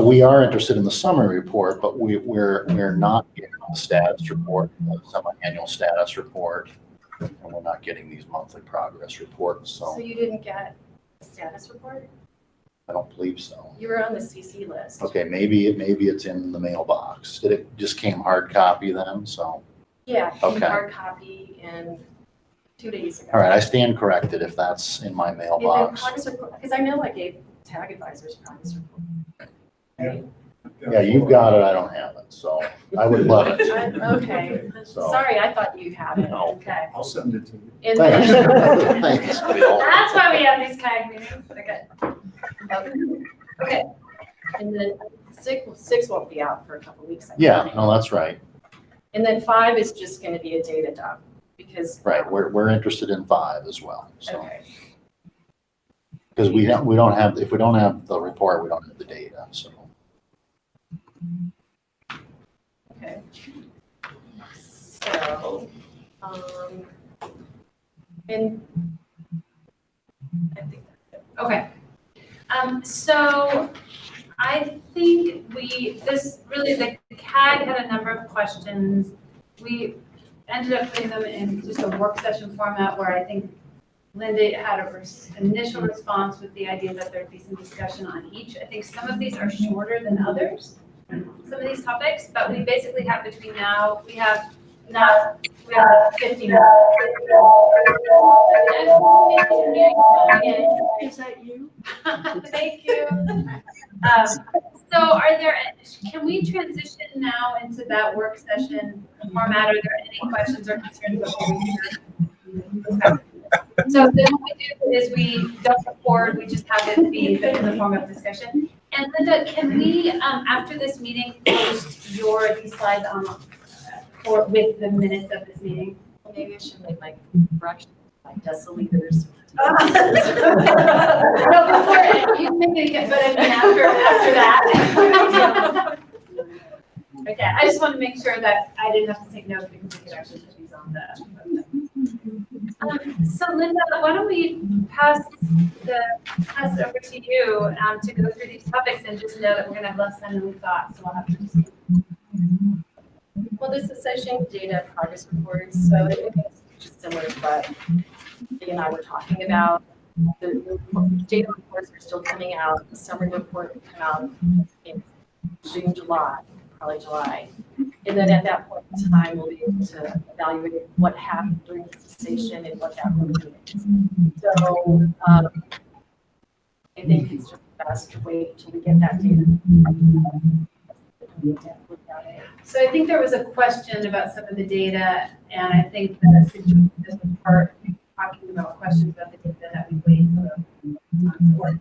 we are interested in the summary report, but we're not getting the status report, the semi-annual status report, and we're not getting these monthly progress reports. So you didn't get a status report? I don't believe so. You were on the CC list. Okay, maybe it's in the mailbox. Did it just came hard copy then? So Yeah, it came Okay. hard copy in 2 days ago. all right, I stand corrected if that's in my And then mailbox. progress report, because I know I gave tag advisors progress report. Right? Yeah, you've got it. I don't have it, so I would love it. Okay, So sorry, I thought you had it. No. Okay. I'll send it to you. And thanks. then, Thanks, Bill. That's why we have these CAG meetings. Okay. okay. And then 6 won't be out for a couple weeks. I Yeah, think. no, that's right. And then 5 is just going to be a data dump because. Right, we're interested in 5 as well. So Okay. because we don't have, if we don't have the report, we don't have the data. So Okay. So, and I think that's it. Okay. So I think the CAG had a number of questions. We ended up putting them in just a work session format where I think Linda had an initial response with the idea that there'd be some discussion on each. I think some of these are shorter than others, some of these topics, but we basically have between now, we have Now, we have 50 minutes. Is that you? Thank you. So are there, can we transition now into that work session format? Are there any questions or concerns before we do? Okay. So then what we do is we don't record, we just have it be in the form of discussion. And Linda, can we, after this meeting, post these slides on, or with the minutes of this meeting? Maybe I should make my fraction like deciliters. No, before, you can make it again, but I mean after that. Okay, I just want to make sure that I didn't have to take notes because we could actually put these on the. So Linda, why don't we pass it over to you to go through these topics and just know that we're going to have less time than we thought, so we'll have to just. Well, this is session data progress reports, so it's just similar to what Lee and I were talking about. The data reports are still coming out. The summary report will come out in June, July, probably July. And then at that point in time, we'll be able to evaluate what happened during the cessation and what that really means. So I think it's just best to wait until we get that data. So I think there was a question about some of the data, and I think that this was part talking about questions about the data that we wait for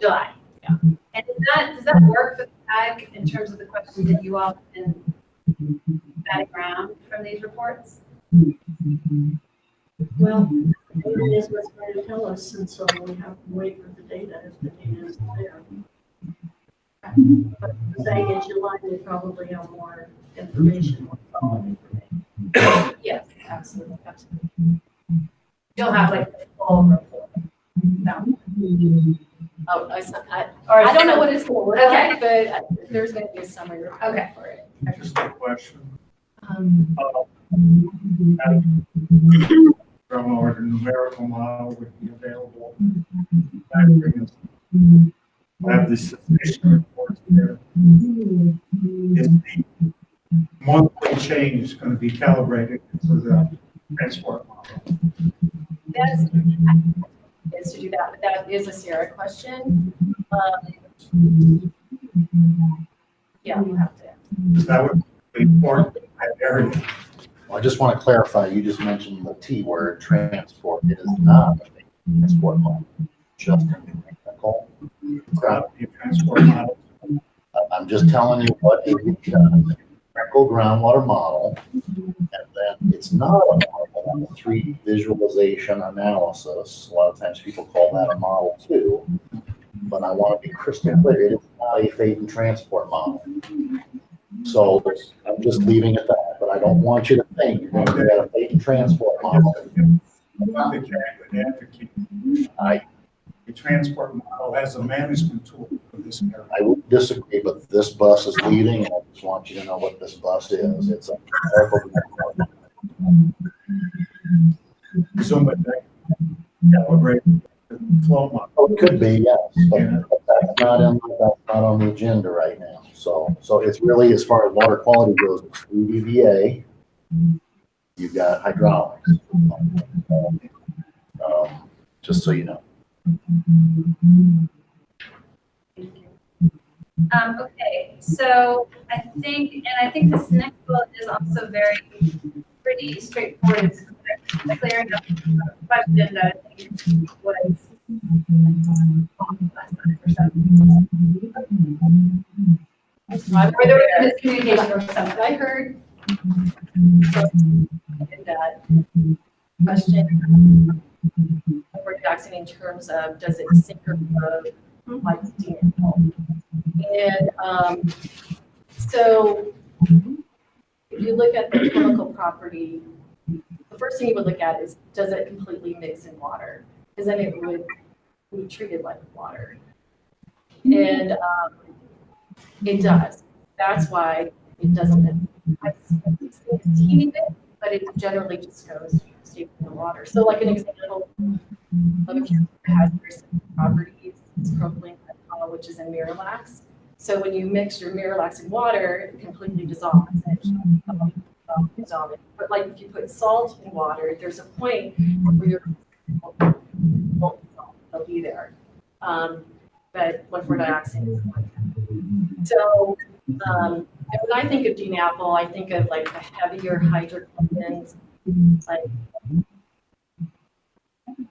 July. Yeah. And does that work for the CAG in terms of the questions that you all have been batting around from these reports? Well, data is what's going to tell us, and so we have to wait for the data if the data is there. But saying in July, we probably have more information, more solid information. Yes, absolutely, absolutely. You'll have like the full report. No. Oh, I don't know what it's going to look Okay. like, but there's going to be a summary report Okay. for it. Just a question. From our numerical model would be available. I have this cessation report there. Is the monthly change going to be calibrated to the transport model? That's is to do that, but that is a Sierra question. Yeah, we'll have to. That would be important in that area. Well, I just want to clarify, you just mentioned the T word, transport. It is not a transport model, just a numerical. It's got to be a transport model. I'm just telling you what is done. Numerical groundwater model, and then it's not a model, it's a 3D visualization analysis. A lot of times people call that a model too, but I want to be crystal clear, it is not a fate and transport model. So I'm just leaving it at that, but I don't want you to think you're going to get a fate and transport model. The CAG would advocate. The transport model has a management tool for this area. I would disagree, but this bus is leaving, and I just want you to know what this bus is. It's a Presumably, calibrate the flow model. Oh, it could be, yes, but that's not on the agenda right now. So it's really, as far as water quality goes, it's through EVA. You've got hydraulics. Just so you know. Okay, so I think this next bullet is also pretty straightforward. It's clear enough question that I think was or there was a miscommunication or something. I heard that question for Jackson in terms of does it sink or float like DNL? And so if you look at the chemical property, the first thing you would look at is does it completely mix in water? Because then it would be treated like water. And it does. That's why it doesn't. It's a teeny bit, but it generally just goes straight in the water. So like an example of a chemical that has very similar properties is propylene glycol, which is in Miralax. So when you mix your Miralax in water, it completely dissolves. dissolvent. But like if you put salt in water, there's a point where you're won't dissolve. They'll be there. But 1,4-dioxane is one. So and when I think of DNAPL, I think of like the heavier hydrocarbons, like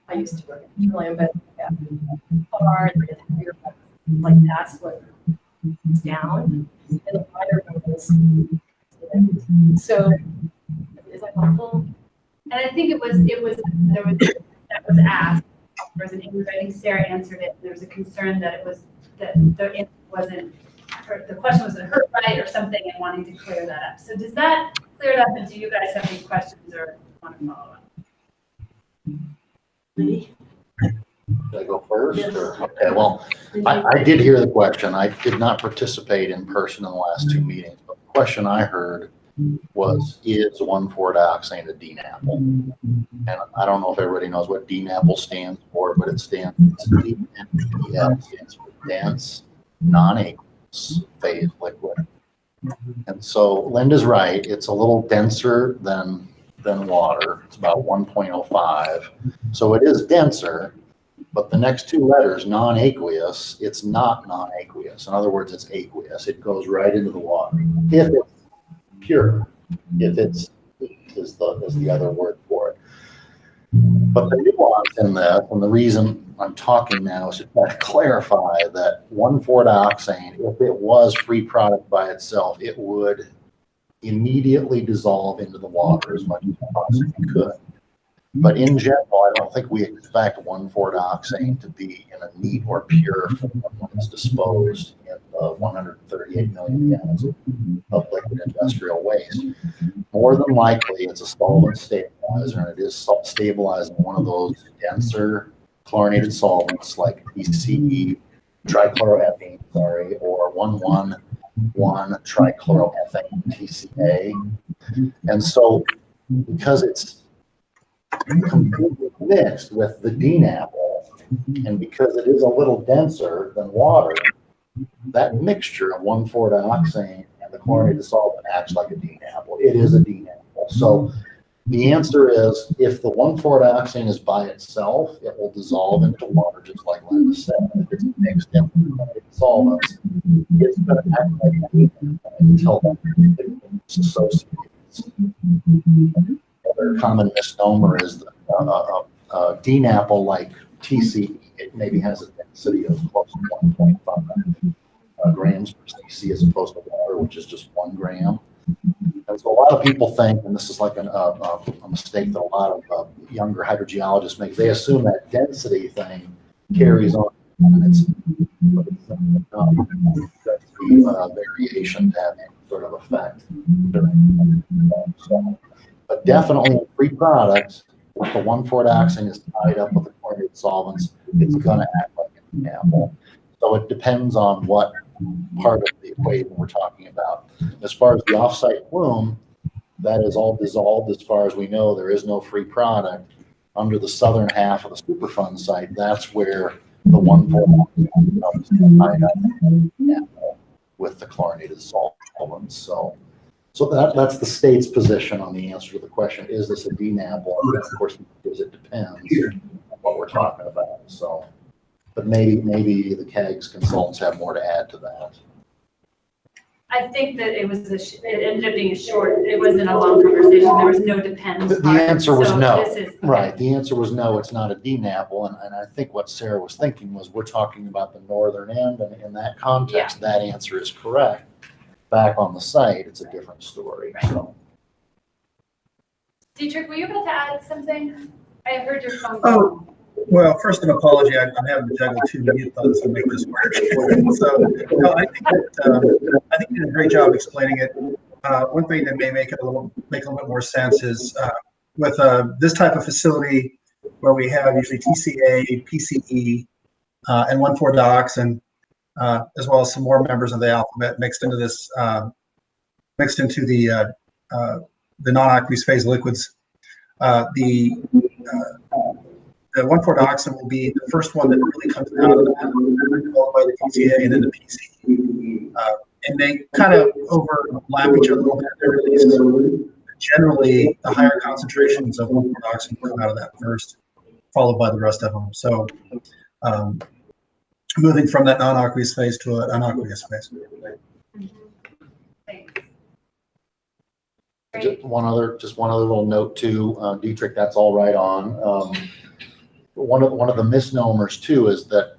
I used to work at petroleum, but yeah, hard, like that's what is down, and the lighter ones. So is that helpful? And I think it was that was asked. There was an answer. I think Sarah answered it. There was a concern that it was that the answer wasn't, or the question wasn't heard right or something, and wanting to clear that up. So does that clear it up? And do you guys have any questions or want to follow up? Should I go first? Or? Okay, well, I did hear the question. I did not participate in person in the last two meetings, but the question I heard was, is 1,4-dioxane a DNAPL? And I don't know if everybody knows what DNAPL stands for, but it stands for dense, non-aqueous phase liquid. And so Linda's right. It's a little denser than water. It's about 1.05. So it is denser, but the next two letters, non-aqueous, it's not non-aqueous. In other words, it's aqueous. It goes right into the water. If it's pure, if it's is the other word for it. But the nuance in this, and the reason I'm talking now, is to try to clarify that 1,4-dioxane, if it was free product by itself, it would immediately dissolve into the water as much as it possibly could. But in general, I don't think we expect 1,4-dioxane to be in a neat or pure form when it's disposed in 138 million gallons of liquid industrial waste. More than likely, it's a solvent stabilizer, and it is stabilizing one of those denser chlorinated solvents like TCE, trichloroethane, or 1,1,1-trichloroethane, TCA. And so, because it's completely mixed with the DNAPL, and because it is a little denser than water, that mixture of 1,4-dioxane and the chlorinated solvent acts like a DNAPL. It is a DNAPL. So the answer is, if the 1,4-dioxane is by itself, it will dissolve into water, just like Linda said. If it's mixed in with chlorinated solvents, it's going to act like a DNAPL until it's associated. Another common misnomer is that DNAPL, like TCE, it maybe has a density of close to 1.5 grams per cc as opposed to water, which is just 1 gram. And so a lot of people think, and this is like a mistake that a lot of younger hydrogeologists make, they assume that density thing carries on, and it's variation to have any sort of effect. But definitely in free products, if the 1,4-dioxane is tied up with the chlorinated solvents, it's going to act like an DNAPL. So it depends on what part of the equation we're talking about. As far as the offsite plume, that is all dissolved as far as we know. There is no free product. Under the southern half of the Superfund site, that's where the 1,4-dioxane comes tied up with the chlorinated solvents. So that's the state's position on the answer to the question, is this a DNAPL? And of course, because it depends on what we're talking about. So, but maybe the CAG's consultants have more to add to that. I think that it ended up being it wasn't a long conversation. There was no depends. The answer was no. Okay. Right. The answer was no, it's not a DNAPL. And I think what Sarah was thinking was, we're talking about the northern end, and in that context, that answer is correct. Back on the site, it's a different story. Right. So. Dietrich, were you about to add something? I heard your phone. Oh, well, first an apology. I'm having to juggle 2 mute buttons to make this work. So, no, I think you did a great job explaining it. One thing that may make a little bit more sense is with this type of facility where we have usually TCA, PCE, and 1,4-dioxane. As well as some more members of the alphabet mixed into this, mixed into the non-aqueous phase liquids. The 1,4-dioxane will be the first one that really comes out of that, followed by the TCA and then the PCE. And they kind of overlap each other a little bit at their release. generally the higher concentrations of 1,4-dioxane come out of that first, followed by the rest of them. So moving from that non-aqueous phase to an aqueous phase. Thanks. Just one other little note too, Dietrich, that's all right on. One of the misnomers too is that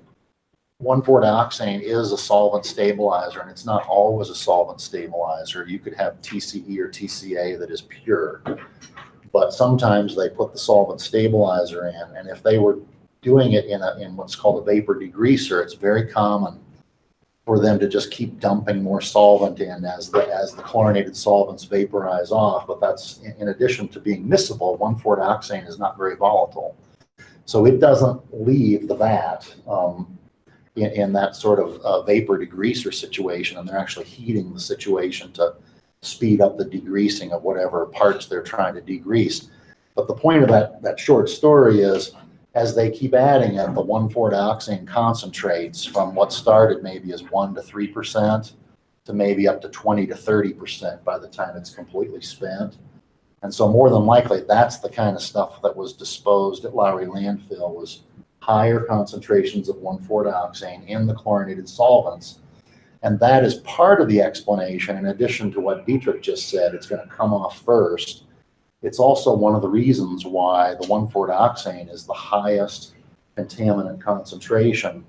1,4-dioxane is a solvent stabilizer, and it's not always a solvent stabilizer. You could have TCE or TCA that is pure, but sometimes they put the solvent stabilizer in, and if they were doing it in what's called a vapor degreaser, it's very common for them to just keep dumping more solvent in as the chlorinated solvents vaporize off. But that's in addition to being miscible. 1,4-dioxane is not very volatile, so it doesn't leave the vat in that sort of vapor degreaser situation, and they're actually heating the situation to speed up the degreasing of whatever parts they're trying to degrease. But the point of that short story is, as they keep adding it, the 1,4-dioxane concentrates from what started maybe as 1 to 3% to maybe up to 20 to 30% by the time it's completely spent. And so more than likely, that's the kind of stuff that was disposed at Lowry landfill, was higher concentrations of 1,4-dioxane in the chlorinated solvents. And that is part of the explanation, in addition to what Dietrich just said, it's going to come off first. It's also one of the reasons why the 1,4-dioxane is the highest contaminant concentration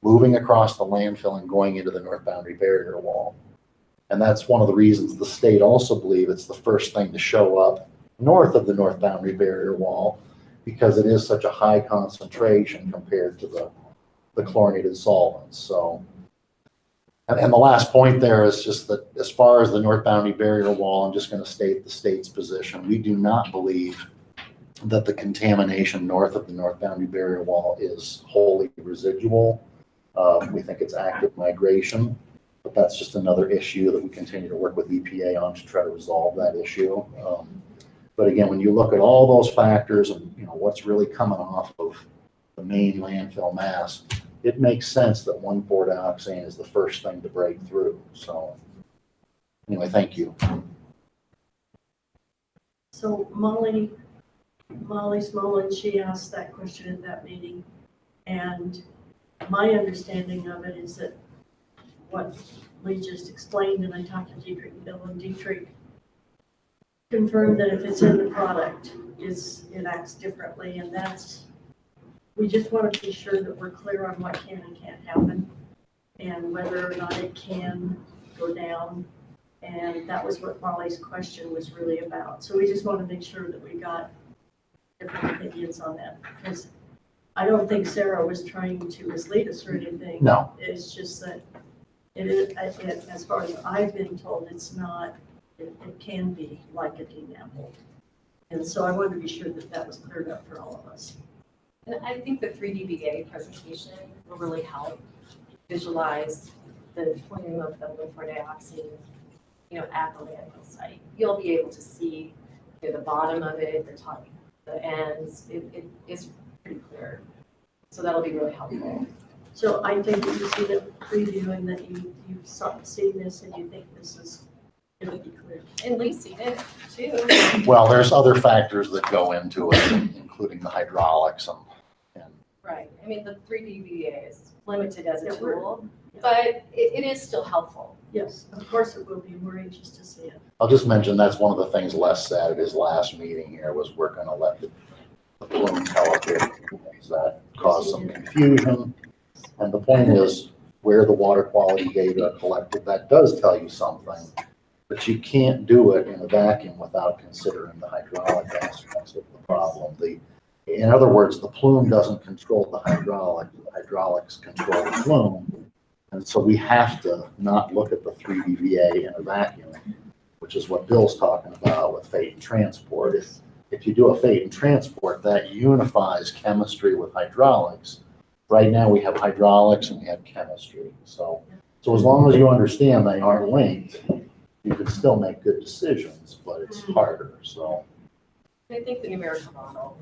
moving across the landfill and going into the north boundary barrier wall. And that's one of the reasons the state also believe it's the first thing to show up north of the north boundary barrier wall, because it is such a high concentration compared to the chlorinated solvents. So, and the last point there is just that as far as the north boundary barrier wall, I'm just going to state the state's position. We do not believe that the contamination north of the north boundary barrier wall is wholly residual. We think it's active migration, but that's just another issue that we continue to work with EPA on to try to resolve that issue. But again, when you look at all those factors and what's really coming off of the main landfill mass, it makes sense that 1,4-dioxane is the first thing to break through. So anyway, thank you. So Molly Smolin, she asked that question at that meeting. And my understanding of it is that what Lee just explained, and I talked to Dietrich and Bill, and Dietrich confirmed that if it's in the product, it acts differently. And we just want to be sure that we're clear on what can and can't happen and whether or not it can go down. And that was what Molly's question was really about. So we just want to make sure that we got different opinions on that, because I don't think Sarah was trying to mislead us or anything. No. It's just that it is, as far as I've been told, it's not, it can be like a DNAP. And so I wanted to be sure that that was cleared up for all of us. And I think the 3dBA presentation will really help visualize the volume of the 1,4-dioxane, at the landfill site. You'll be able to see the bottom of it, the top, the ends. It is pretty clear. So that'll be really helpful. So I think that you see the preview and that you've seen this and you think this is going to be clear. And Lee's seen it too. Well, there's other factors that go into it, including the hydraulics and Right. I mean, the 3dBA is limited as a tool, but it is still helpful. Yes, of course it will be. We're anxious to see it. I'll just mention that's one of the things Les said at his last meeting here was we're going to let the plume tell us that caused some confusion. And the point is, where the water quality data are collected, that does tell you something, but you can't do it in a vacuum without considering the hydraulic aspects of the problem. In other words, the plume doesn't control the hydraulics control the plume. And so we have to not look at the 3dBA in a vacuum, which is what Bill's talking about with fate and transport. If you do a fate and transport, that unifies chemistry with hydraulics. Right now we have hydraulics and we have chemistry. So as long as you understand they aren't linked, you can still make good decisions, but it's harder. So I think the numerical model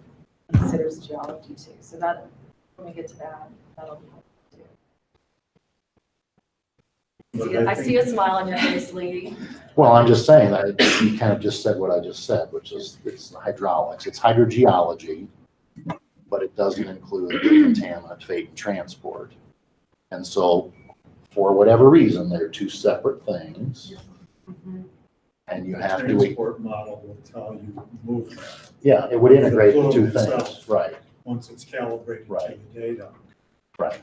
considers geology too. So that when we get to that, that'll be helpful I see a smile on your face, Lee. Well, I'm just saying that you kind of just said what I just said, which is it's hydraulics, it's hydrogeology, but it doesn't include the contaminant, fate, and transport. And so, for whatever reason, they're two separate things. And you have to, Transport model will tell you move that. yeah, it would integrate the The two fluid things, itself. right, Once it's calibrated to the data. right.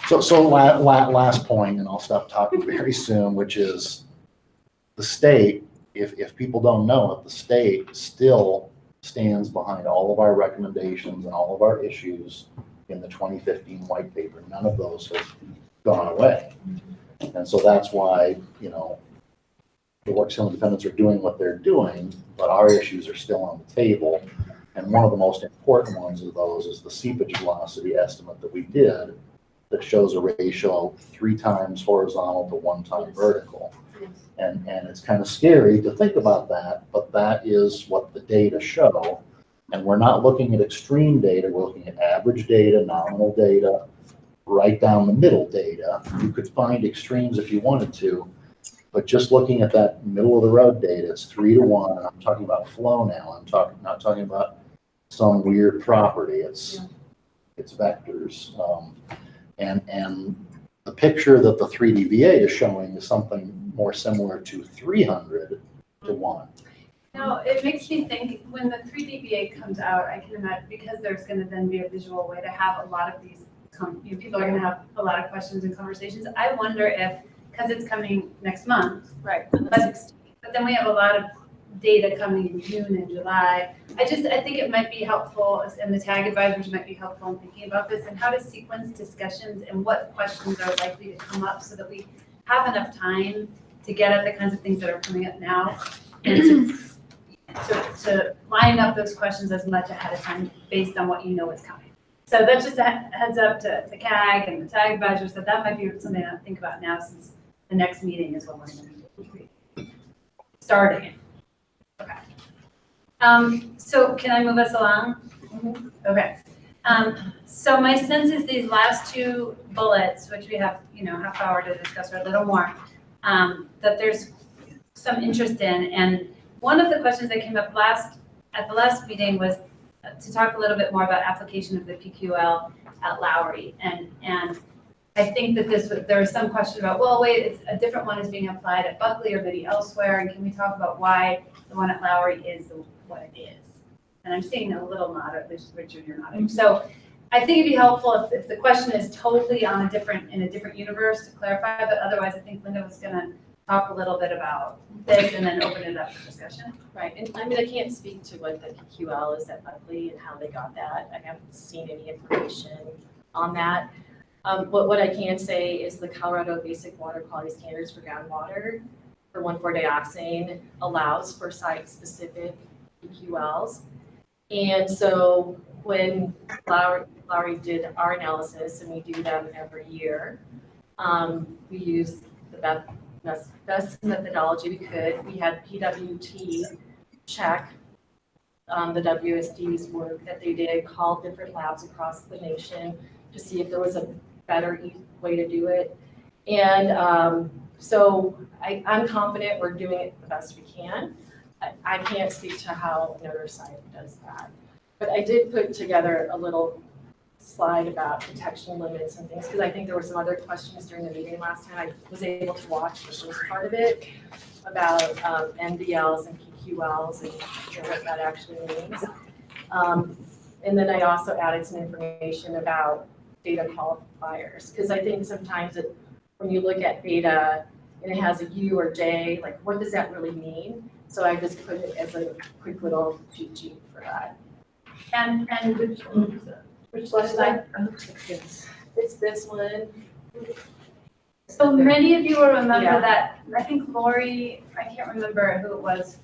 So last point, and I'll stop talking very soon, which is the state, if people don't know it, the state still stands behind all of our recommendations and all of our issues in the 2015 white paper. None of those have gone away. And so that's why, you know, the work zone defendants are doing what they're doing, but our issues are still on the table. And one of the most important ones of those is the seepage velocity estimate that we did that shows a ratio 3 times horizontal to 1 time vertical. And it's kind of scary to think about that, but that is what the data show. And we're not looking at extreme data, we're looking at average data, nominal data, right down the middle data. You could find extremes if you wanted to, but just looking at that middle of the road data, it's 3 to 1. And I'm talking about flow now. I'm not talking about some weird property. It's vectors. And the picture that the 3DVA is showing is something more similar to 300 to 1. No, it makes me think when the 3DBA comes out, I can imagine, because there's going to then be a visual way to have a lot of these, people are going to have a lot of questions and conversations. I wonder if, because it's coming next month, Right. but then we have a lot of data coming in June and July. I think it might be helpful, and the tag advisors might be helpful in thinking about this and how to sequence discussions and what questions are likely to come up so that we have enough time to get at the kinds of things that are coming up now and to line up those questions as much ahead of time based on what you know is coming. So that's just a heads up to the CAG and the tag advisors that might be something to think about now, since the next meeting is when we're going to be starting it. Okay. So can I move us along? Okay. So my sense is these last 2 bullets, which we have, half hour to discuss or a little more, that there's some interest in. And one of the questions that came up at the last meeting was to talk a little bit more about application of the PQL at Lowry. And I think that there was some question about, well, wait, it's a different one is being applied at Buckley or maybe elsewhere. And can we talk about why the one at Lowry is what it is? And I'm seeing a little nod, at least Richard, you're nodding. So I think it'd be helpful if the question is totally in a different universe to clarify, but otherwise I think Linda was gonna talk a little bit about this and then open it up for discussion. Right, and I mean, I can't speak to what the PQL is at Buckley and how they got that. I haven't seen any information on that. But what I can say is the Colorado Basic Water Quality Standards for groundwater for 1,4-dioxane allows for site-specific PQLs. And so when Lowry did our analysis, and we do them every year, we used the best methodology we could. We had PWT check the WSD's work that they did, called different labs across the nation to see if there was a better way to do it. And so I'm confident we're doing it the best we can. I can't speak to how another site does that. But I did put together a little slide about detection limits and things, because I think there were some other questions during the meeting last time. I was able to watch the first part of it about NVLs and PQLs and what that actually means. And then I also added some information about data qualifiers, because I think sometimes when you look at data and it has a U or J, like what does that really mean? So I just put it as a quick little cheat sheet for that. And which slide? It's this one. So many of you will remember Yeah. that, I think Lori, I can't remember who it was,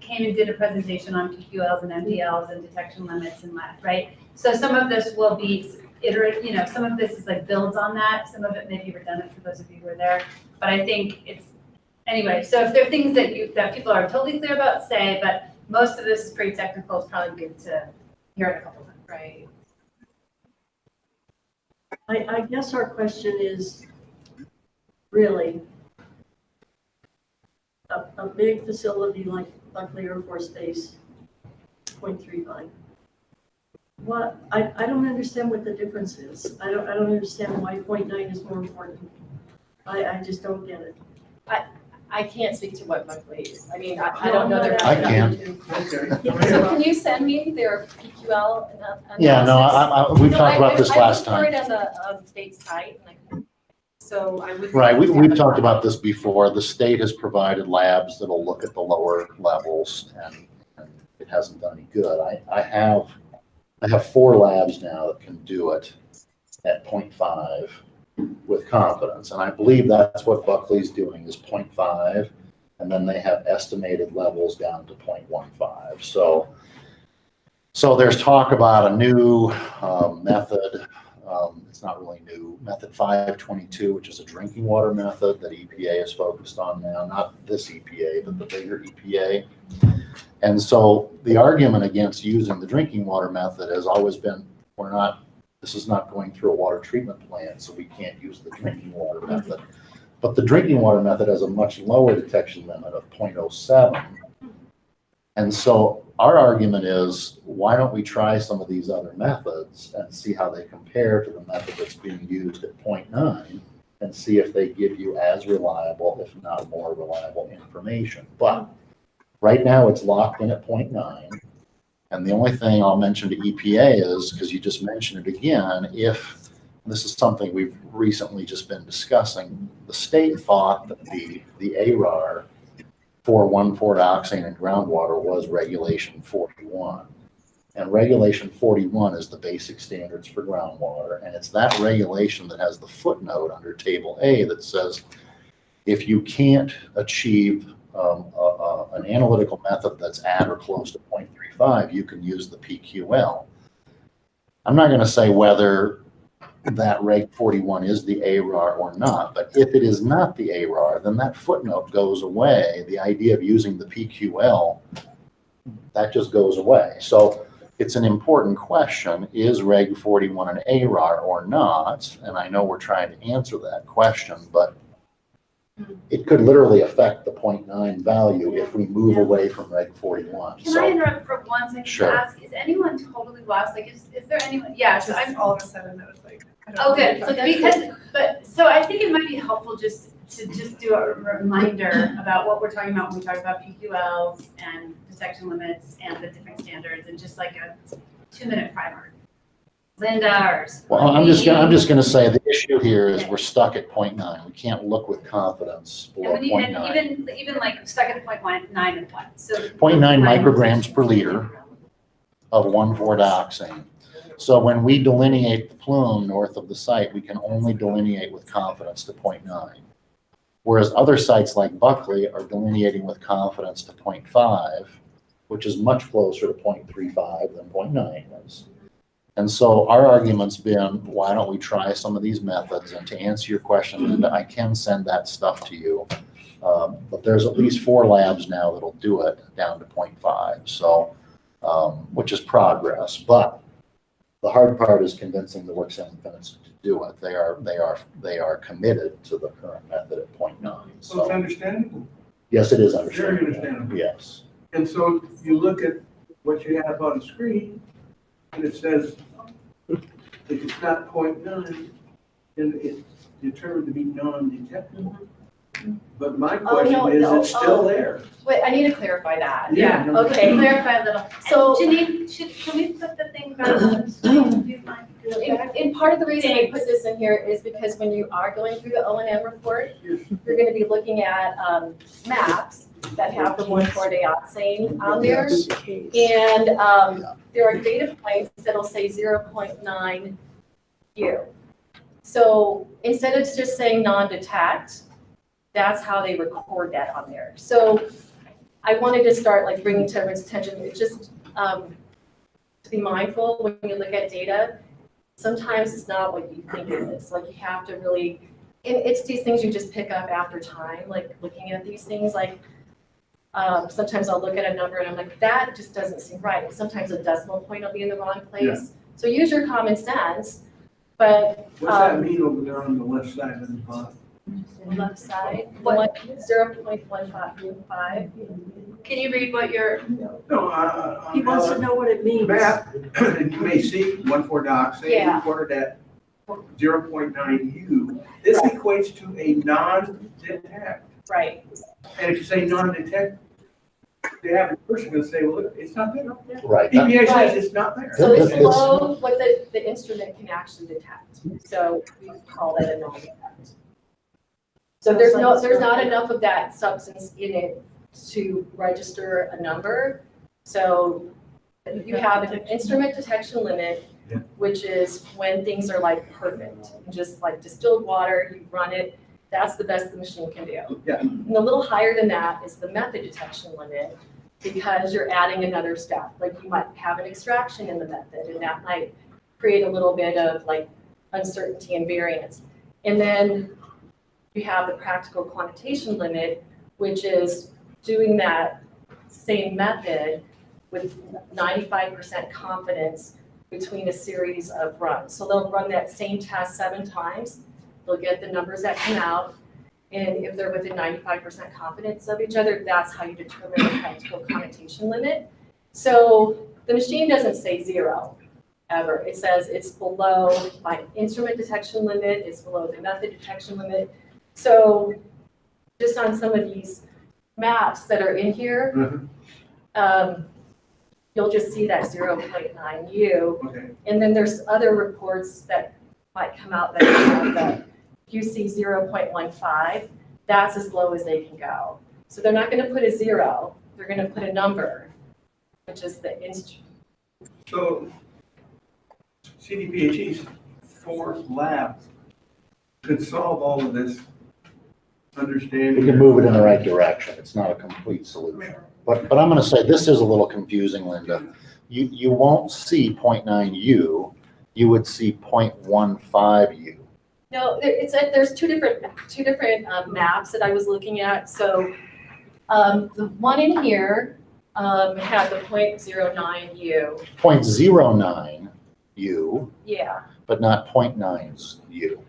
came and did a presentation on PQLs and MDLs and detection limits and that, right? So some of this will be iterative, some of this is like builds on that. Some of it may be redundant for those of you who were there. But I think anyway, so if there are things that people are totally clear about, say, but most of this is pretty technical, it's probably good to hear it a couple times. Right. I guess our question is really, a big facility like Buckley Air Force Base, 0.35. What, I don't understand what the difference is. I don't understand why 0.9 is more important. I just don't get it. I can't speak to what Buckley is. I mean, I don't know their. I can. Okay. So can you send me their PQL analysis? Yeah, no, we've No, talked about this last I time. looked for it on the state site, so I would. Right, we've talked about this before. The state has provided labs that'll look at the lower levels, and it hasn't done any good. I have 4 labs now that can do it at 0.5 with confidence, and I believe that's what Buckley's doing is 0.5, and then they have estimated levels down to 0.15. So there's talk about a new method. It's not really new. Method 522, which is a drinking water method that EPA is focused on now, not this EPA, but the bigger EPA. And so the argument against using the drinking water method has always been, this is not going through a water treatment plant, so we can't use the drinking water method. But the drinking water method has a much lower detection limit of 0.07. And so our argument is, why don't we try some of these other methods and see how they compare to the method that's being used at 0.9 and see if they give you as reliable, if not more reliable information. But right now it's locked in at 0.9. And the only thing I'll mention to EPA is, because you just mentioned it again, if this is something we've recently just been discussing, the state thought that the ARAR for 1,4-dioxane in groundwater was Regulation 41. And Regulation 41 is the basic standards for groundwater. And it's that regulation that has the footnote under Table A that says, if you can't achieve an analytical method that's at or close to 0.35, you can use the PQL. I'm not going to say whether that Reg 41 is the ARAR or not, but if it is not the ARAR, then that footnote goes away. The idea of using the PQL, that just goes away. So it's an important question, is Reg 41 an ARAR or not? And I know we're trying to answer that question, but it could literally affect the 0.9 value if we move away from Reg 41. Can I interrupt for 1 second Sure. to ask, is anyone totally lost? Like, is there anyone, yeah, so I'm. all of a sudden, I was like. Oh, good, so I think it might be helpful just to do a reminder about what we're talking about when we talk about PQLs and detection limits and the different standards, and just like a 2-minute primer. Linda or. Well, I'm just gonna say the issue here is we're stuck at 0.9. We can't look with confidence below And 0.9. even like stuck at 0.9 of 1, so. 0.9 micrograms per liter of 1,4-dioxane. So when we delineate the plume north of the site, we can only delineate with confidence to 0.9. Whereas other sites like Buckley are delineating with confidence to 0.5, which is much closer to 0.35 than 0.9 is. And so our argument's been, why don't we try some of these methods? And to answer your question, Linda, I can send that stuff to you. But there's at least 4 labs now that'll do it down to 0.5. So, which is progress. But the hard part is convincing the work center defendants to do it. They are committed to the current method at 0.9. So it's understandable. Yes, it is Very understandable. understandable. Yes. And so you look at what you have on the screen, and it says, if it's not 0.9, then it's determined to be non-detectable. But my question is, it's still there. Wait, I need to clarify that. Yeah. Okay. Clarify a little. So- Janine, can we put the thing back on the screen? Do you mind? And part of the reason I put this in here is because when you are going through the O&M report, you're gonna be looking at maps that have the 1,4-dioxane on there. And there are data points that'll say 0.9 U. So instead of just saying non-detect, that's how they record that on there. So I wanted to start like bringing to everyone's attention, it's just to be mindful when you look at data. Sometimes it's not what you think it is. Like you have to really, it's these things you just pick up after time, like looking at these things, like sometimes I'll look at a number and I'm like, that just doesn't seem right. Sometimes a decimal point will be in the wrong place. Yeah. So use your common sense, but. What's that mean over there on the left side of the bottom? on the left side, 0.15. Can you read what you're, No, He wants to know what it means. map, you may see 1,4 doc, say Yeah. recorded at 0.9 U. This equates to a non-detect. right, And if you say non-detect, the average person will say, well, look, it's not there. Right. EPA Right. says it's not there. so it's It's- below what the instrument can actually detect, so we call that a non-detect. So there's not enough of that substance in it to register a number, so you have an instrument detection limit, Yeah. which is when things are like perfect, just like distilled water, you run it, that's the best the machine can do. Yeah. And a little higher than that is the method detection limit, because you're adding another step, like you might have an extraction in the method, and that might create a little bit of like uncertainty and variance. And then you have the practical quantitation limit, which is doing that same method with 95% confidence between a series of runs. So they'll run that same test 7 times, they'll get the numbers that come out, and if they're within 95% confidence of each other, that's how you determine the practical quantitation limit. So the machine doesn't say 0 ever. It says it's below my instrument detection limit, it's below the method detection limit. So just on some of these maps that are in here, you'll just see that 0.9 U. Okay. And then there's other reports that might come out that have that you see 0.15, that's as low as they can go. So they're not going to put a 0, they're going to put a number, which is the instrument. So CDPHE's 4 labs could solve all of this understanding. We can move it in the right direction. It's not a complete solution. But I'm gonna say this is a little confusing, Linda. You won't see 0.9 U, you would see 0.15 U. No, there's two different maps that I was looking at. So the one in here had the 0.09 U. 0.09 U, Yeah. but not 0.9 U.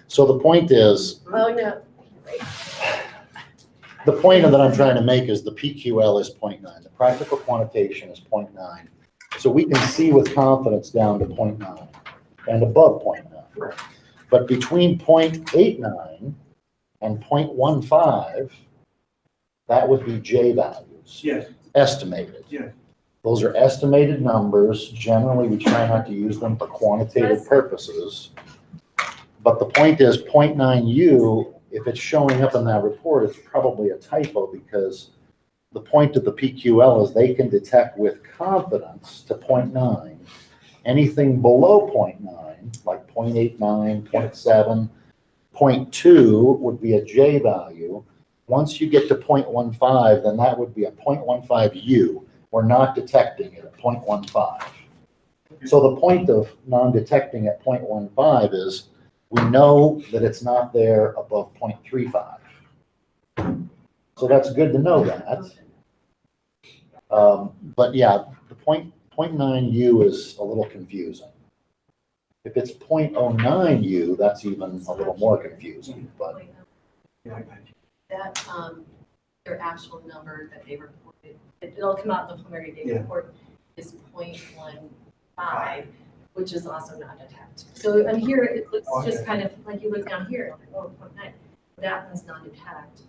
So the point is, Oh, no. Right. the point that I'm trying to make is the PQL is 0.9. The practical quantitation is 0.9. So we can see with confidence down to 0.9 and above 0.9. But between 0.89 and 0.15, that would be J values. Yes. Estimated. Yes. Those are estimated numbers. Generally, we try not to use them for quantitative purposes. But the point is 0.9 U, if it's showing up in that report, it's probably a typo, because the point of the PQL is they can detect with confidence to 0.9. Anything below 0.9, like 0.89, 0.7, 0.2 would be a J value. Once you get to 0.15, then that would be a 0.15 U. We're not detecting it at 0.15. So the point of non-detecting at 0.15 is we know that it's not there above 0.35. So that's good to know that. But yeah, the 0.9 U is a little confusing. If it's 0.09 U, that's even a little more confusing, but. Yeah, I got you. That, their actual number that they reported, it'll come out in the preliminary data report, is 0.15, which is also not detect. So on here, it looks just kind of like you look down here, like, oh, 0.9, that one's non-detect,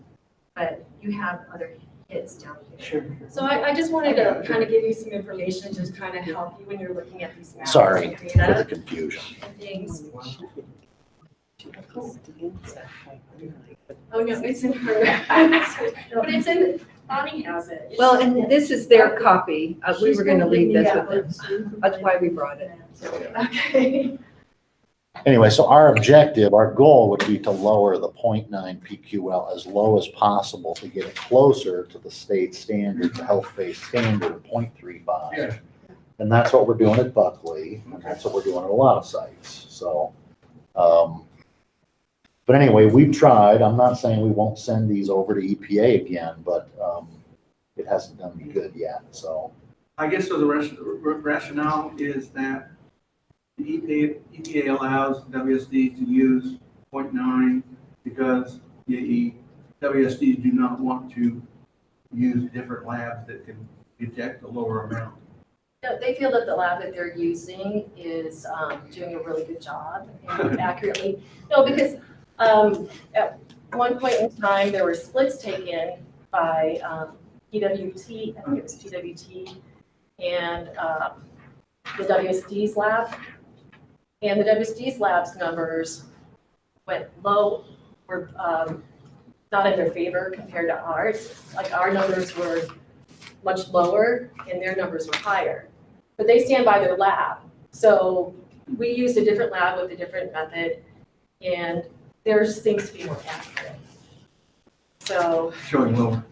but you have other hits down here. Sure. So I just wanted to kind of give you some information to kind of help you when you're looking at these maps. Sorry and for data the confusion. and things. Oh, no, it's in her, but it's in, Bonnie has it. Well, and this is their copy. We were gonna leave this with them. That's why we brought it. Okay. Anyway, so our objective, our goal would be to lower the 0.9 PQL as low as possible to get it closer to the state standard, the health-based standard of 0.35. Yeah. And that's what we're doing at Buckley, and that's what we're doing at a lot of sites. So, but anyway, we've tried. I'm not saying we won't send these over to EPA again, but it hasn't done me good yet, so. I guess so the rationale is that the EPA allows WSDs to use 0.9 because the WSDs do not want to use different labs that can detect a lower amount. No, they feel that the lab that they're using is doing a really good job and accurately. No, because at one point in time, there were splits taken by PWT, I think it was PWT, and the WSD's lab. And the WSD's lab's numbers went low, were not in their favor compared to ours. Like our numbers were much lower and their numbers were higher. But they stand by their lab. So we used a different lab with a different method and theirs seems to be more accurate. So, Showing lower.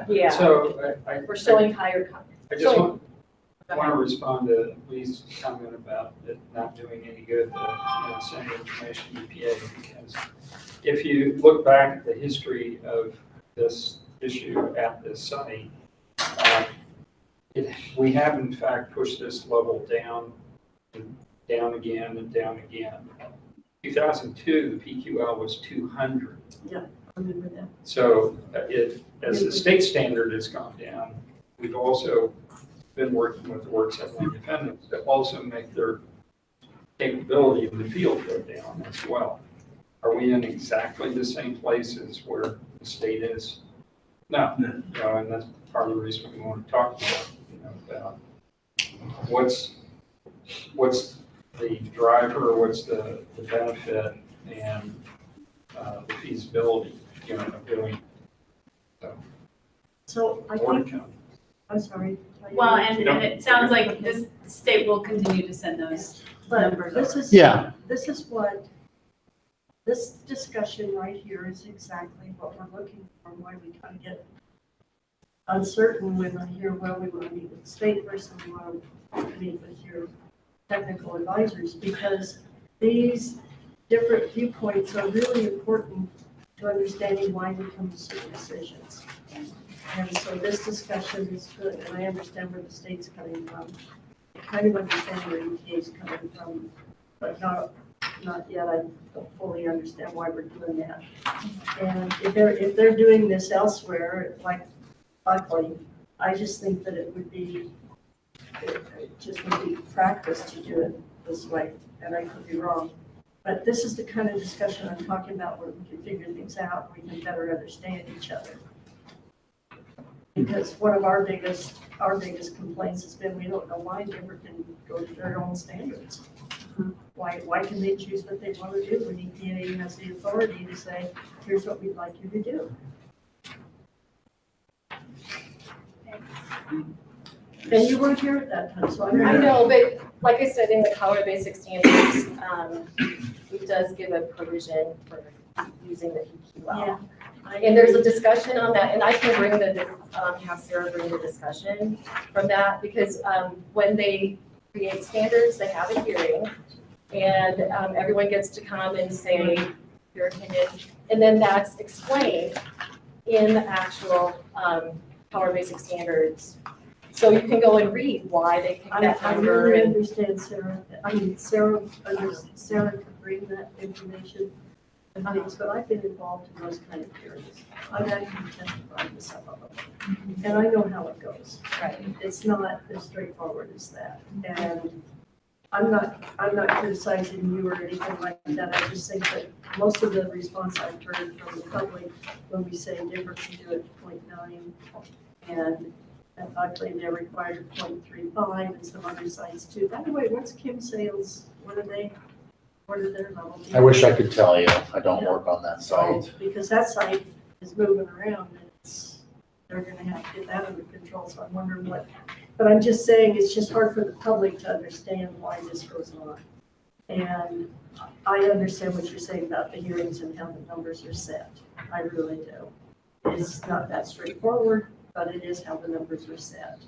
yeah, So we're showing higher. I just want to respond to Lee's comment about it not doing any good to send information to EPA, because if you look back at the history of this issue at this site, we have in fact pushed this level down and down again and down again. 2002, the PQL was 200. Yeah, I remember that. So as the state standard has gone down, we've also been working with the work settling defendants to also make their capability in the field go down as well. Are we in exactly the same places where the state is? No. And that's part of the reason we want to talk about what's the driver, what's the benefit, and the feasibility, of doing so. So I More to think, come. I'm sorry. Well, and it sounds like this state will continue to send those numbers This over. is, Yeah. this is what, this discussion right here is exactly what we're looking for, why we kind of get uncertain when I hear, well, we want to meet with the state first and we want to meet with your technical advisors, because these different viewpoints are really important to understanding why we come to certain decisions. And so this discussion is good, and I understand where the state's coming from. I kind of understand where EPA is coming from, but not yet. I don't fully understand why we're doing that. And if they're doing this elsewhere, like Buckley, I just think that it would be practice to do it this way, and I could be wrong. But this is the kind of discussion I'm talking about where we can figure things out, we can better understand each other. Because one of our biggest complaints has been we don't know why Denver can go to their own standards. Why can they choose what they want to do when EPA has the authority to say, here's what we'd like you to do? And you weren't here at that time, so I don't I know. know, but like I said, in the Colorado Basic Standards, it does give a provision for using the PQL. Yeah. And there's a discussion on that, and I can bring have Sarah bring the discussion from that, because when they create standards, they have a hearing, and everyone gets to come and say your opinion, and then that's explained in the actual Colorado Basic Standards. So you can go and read why they picked that I number. really And understand Sarah. I mean, Sarah could bring that information and things, but I've been involved in those kind of hearings. I've actually testified to some of them. And I know how it goes. right. It's not as straightforward as that. And I'm not criticizing you or anything like that. I just think that most of the response I've heard from the public when we say Denver can do it 0.9 and I believe they're required 0.35 and some other sites too. By the way, what's Kim Sales? What are their levels? I wish I could tell you. I don't work on that site. Because that site is moving around and they're gonna have to get that under control, so I'm wondering what, but I'm just saying, it's just hard for the public to understand why this goes on. And I understand what you're saying about the hearings and how the numbers are set. I really do. It's not that straightforward, but it is how the numbers are set.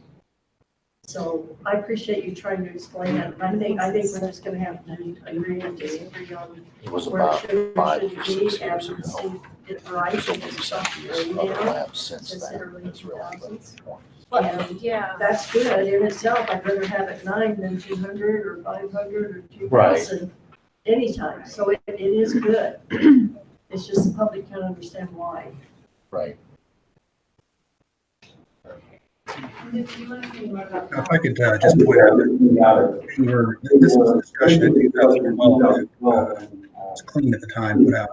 So I appreciate you trying to explain that. I think we're just gonna have to agree and disagree on It was where it about should 5 or or shouldn't 6 be years and ago. see it right. So And we've it's sent not to really other now. labs since Since then. the early That's really the 2000s. point. And Yeah. that's good in itself. I'd rather have it 9 than 200 or 500 or 2,000 Right. anytime. So it is good. It's just the public can't understand why. Right. Did you want to say more about If I could just point out that this was a discussion in 2012. It's clean at the time, put out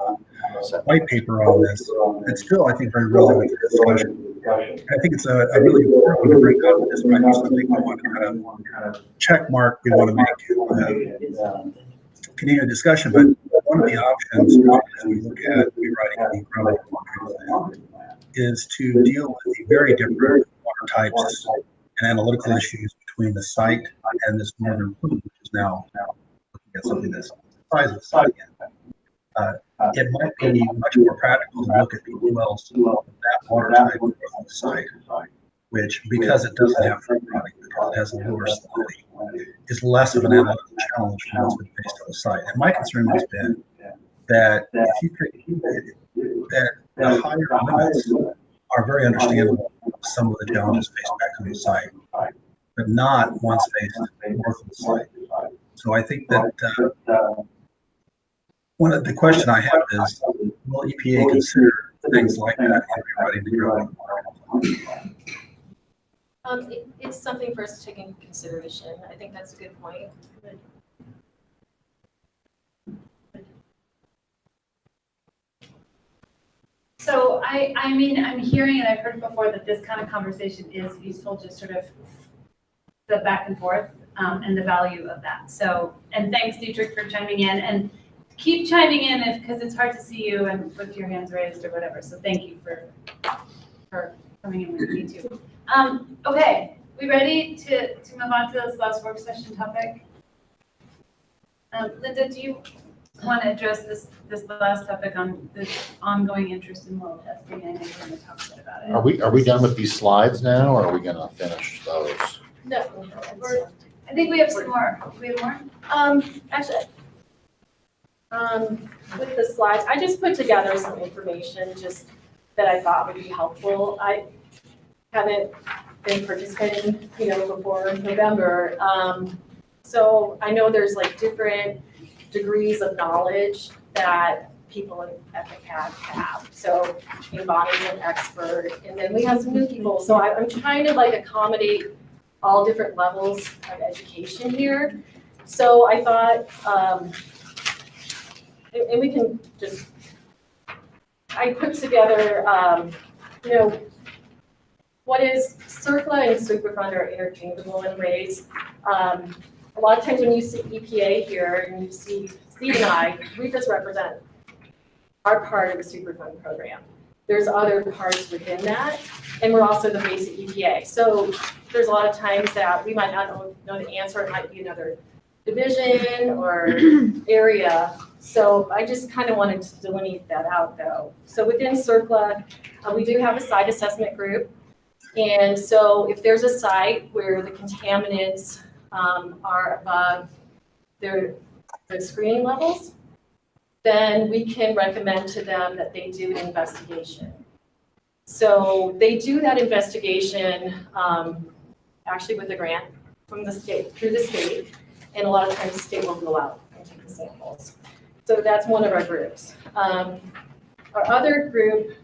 a white paper on this. It's still, I think, very relevant to the discussion. I think it's a really important one to bring up. This might be something we want to kind of check mark we want to make continue the discussion, but one of the options as we look at rewriting the groundwater plan is to deal with the very different water types and analytical issues between the site and this northern plume, which is now looking at something that's the size of the site again. It might be much more practical to look at the wells of that water type on the site, which, because it doesn't have free product, because it has a lower salinity, is less of an analytical challenge than what's been faced on the site. And my concern has been that if you could, that the higher limits are very understandable, some of the challenges faced back on the site, but not ones faced north of the site. So I think that one of the question I have is, will EPA consider things like that in rewriting the groundwater plan? It's something for us to take into consideration. I think that's a good point. So I mean, I'm hearing and I've heard before that this kind of conversation is useful, just sort of the back and forth and the value of that. So, and thanks Dietrich for chiming in, and keep chiming in because it's hard to see you and with your hands raised or whatever. So thank you for coming in with me too. Okay, we ready to move on to this last work session topic? Linda, do you want to address this last topic on this ongoing interest in well testing? I know you're going to talk a bit about it. Are we done with these slides now, or are we gonna finish those? No, I think we have some more. Do we have more? Actually, with the slides, I just put together some information just that I thought would be helpful. I haven't been participating, before November. So I know there's like different degrees of knowledge that people at the CAG have. So Bonnie's an expert, and then we have some new people. So I'm trying to like accommodate all different levels of education here. So I thought, and we can just, I put together, what is CERCLA and Superfund are interchangeable in ways. A lot of times when you see EPA here and you see Steve and I, we just represent our part of the Superfund program. There's other parts within that, and we're also the basic EPA. So there's a lot of times that we might not know the answer. It might be another division or area. So I just kind of wanted to delineate that out though. So within CERCLA, we do have a site assessment group. And so if there's a site where the contaminants are above their screening levels, then we can recommend to them that they do an investigation. So they do that investigation actually with a grant from the state, through the state, and a lot of times the state will go out and take the samples. So that's one of our groups. Our other group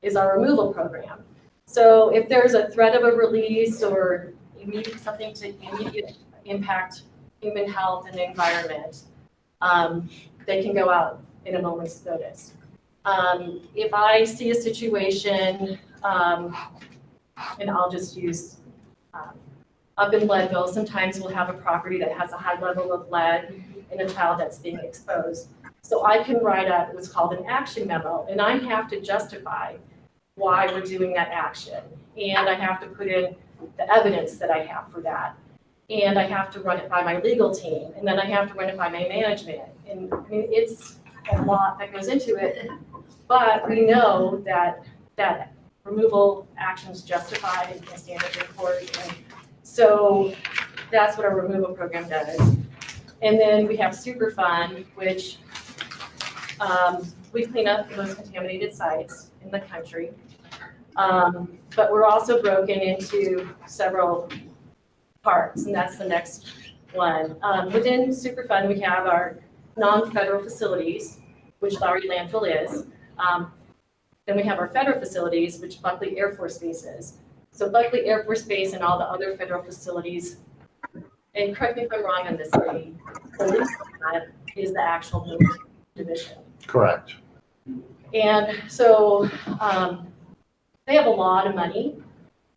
is our removal program. So if there's a threat of a release or something to immediate impact human health and the environment, they can go out in a moment's notice. If I see a situation, and I'll just use up in Leadville, sometimes we'll have a property that has a high level of lead in a child that's being exposed. So I can write up what's called an action memo, and I have to justify why we're doing that action. And I have to put in the evidence that I have for that. And I have to run it by my legal team, and then I have to run it by my management. And I mean, it's a lot that goes into it, but we know that removal actions justified in standard report. And so that's what our removal program does. And then we have Superfund, which we clean up the most contaminated sites in the country. But we're also broken into several parts, and that's the next one. Within Superfund, we have our non-federal facilities, which Lowry landfill is. Then we have our federal facilities, which Buckley Air Force Base is. So Buckley Air Force Base and all the other federal facilities, and correct me if I'm wrong on this, Lee, the least of that is the actual military division. Correct. And so they have a lot of money.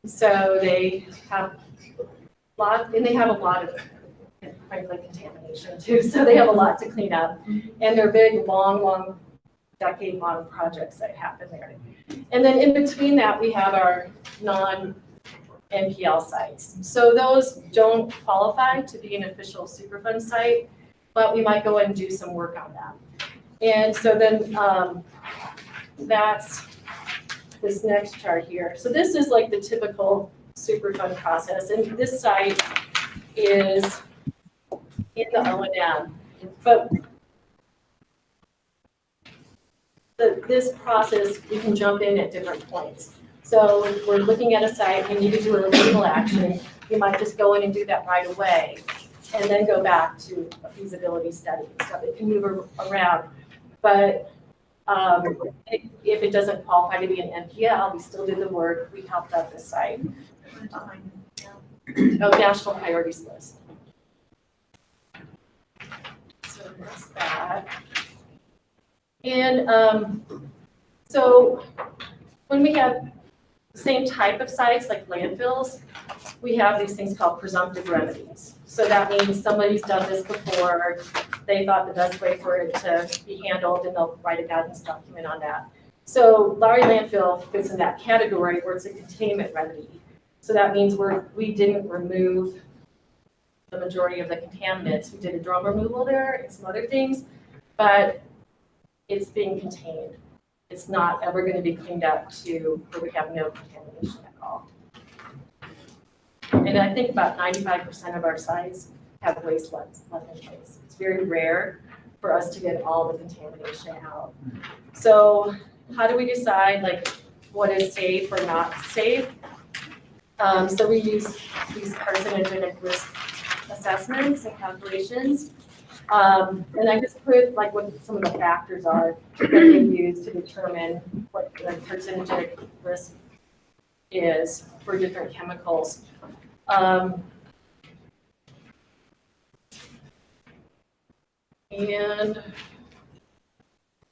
So they have a lot of frankly contamination too. So they have a lot to clean up. And they're big, long, decade-long projects that happen there. And then in between that, we have our non-NPL sites. So those don't qualify to be an official Superfund site, but we might go and do some work on them. And so then that's this next chart here. So this is like the typical Superfund process. And this site is in the O&M. But this process, we can jump in at different points. So if we're looking at a site, we need to do a remedial action. You might just go in and do that right away and then go back to a feasibility study. So it can move around. But if it doesn't qualify to be an NPL, we still did the work. We helped out the site. National priorities list. So that's that. And so when we have the same type of sites like landfills, we have these things called presumptive remedies. So that means somebody's done this before, they thought the best way for it to be handled, and they'll write a guidance document on that. So Lowry landfill fits in that category where it's a containment remedy. So that means we didn't remove the majority of the contaminants. We did a drum removal there and some other things, but it's being contained. It's not ever going to be cleaned up to where we have no contamination at all. And I think about 95% of our sites have waste left in place. It's very rare for us to get all the contamination out. So how do we decide like what is safe or not safe? So we use these carcinogenic risk assessments and calculations. And I just put like what some of the factors are that they use to determine what the carcinogenic risk is for different chemicals. And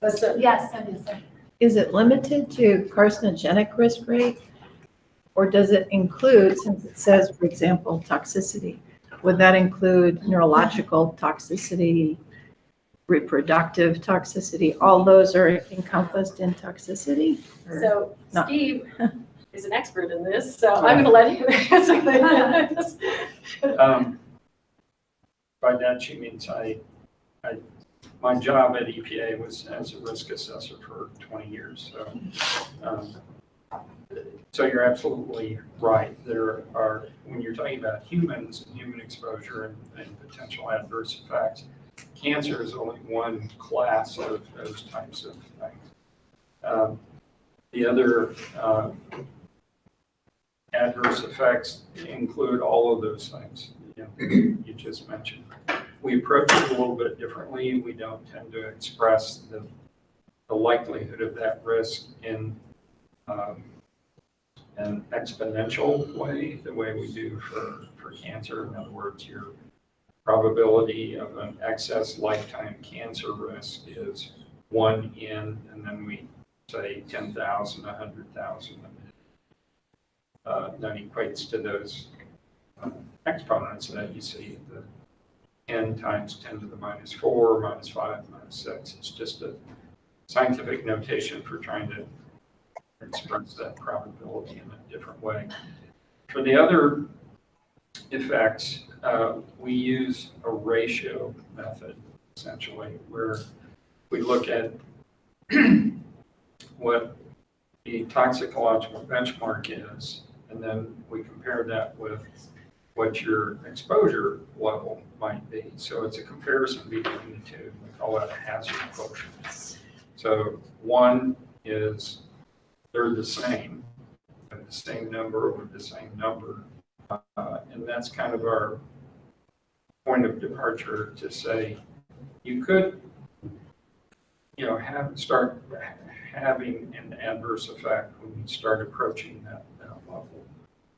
so, yes, Is it limited to carcinogenic risk rate? Or does it include, since it says, for example, toxicity, would that include neurological toxicity, reproductive toxicity? All those are encompassed in toxicity? So No. Steve is an expert in this, so I'm going to let him answer this. By that she means my job at EPA was as a risk assessor for 20 years. So you're absolutely right. There are, when you're talking about humans and human exposure and potential adverse effects, cancer is only one class of those types of things. The other adverse effects include all of those things you just mentioned. We approach it a little bit differently. We don't tend to express the likelihood of that risk in an exponential way, the way we do for cancer. In other words, your probability of an excess lifetime cancer risk is 1 in, and then we say 10,000, 100,000. That equates to those exponents that you see, the n times 10 to the minus 4, minus 5, minus 6. It's just a scientific notation for trying to express that probability in a different way. For the other effects, we use a ratio method, essentially, where we look at what the toxicological benchmark is, and then we compare that with what your exposure level might be. So it's a comparison between the two. We call that a hazard quotient. So one is they're the same number over the same number. And that's kind of our point of departure to say you could start having an adverse effect when you start approaching that level.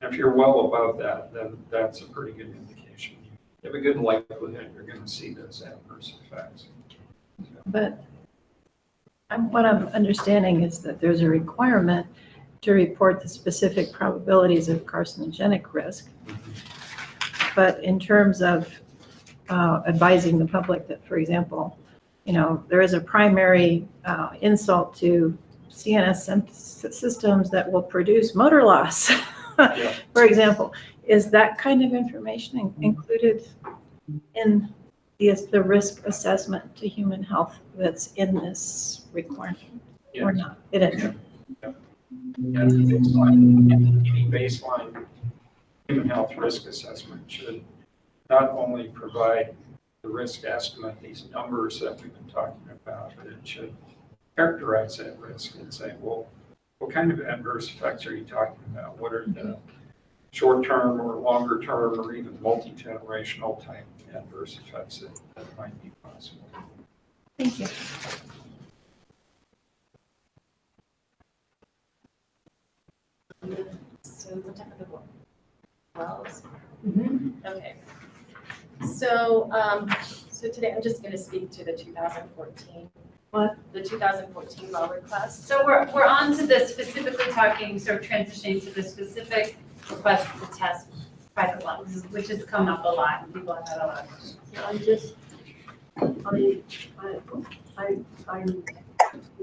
And if you're well above that, then that's a pretty good indication. You have a good likelihood you're going to see those adverse effects. But what I'm understanding is that there's a requirement to report the specific probabilities of carcinogenic risk. But in terms of advising the public that, for example, there is a primary insult to CNS systems that will produce motor loss, Yeah. for example. Is that kind of information included in the risk assessment to human health that's in this requirement or Yes. not? It is. Yeah, any baseline human health risk assessment should not only provide the risk estimate, these numbers that we've been talking about, but it should characterize that risk and say, well, what kind of adverse effects are you talking about? What are the short-term or longer-term or even multi-generational type adverse effects that might be possible? Thank you. So the type of the wells. Okay. So, so today I'm just gonna speak to the 2014. What? The 2014 well request. So we're on to the specifically talking, sort of transitioning to the specific request to test private wells, which has come up a lot and people have had a lot of questions. I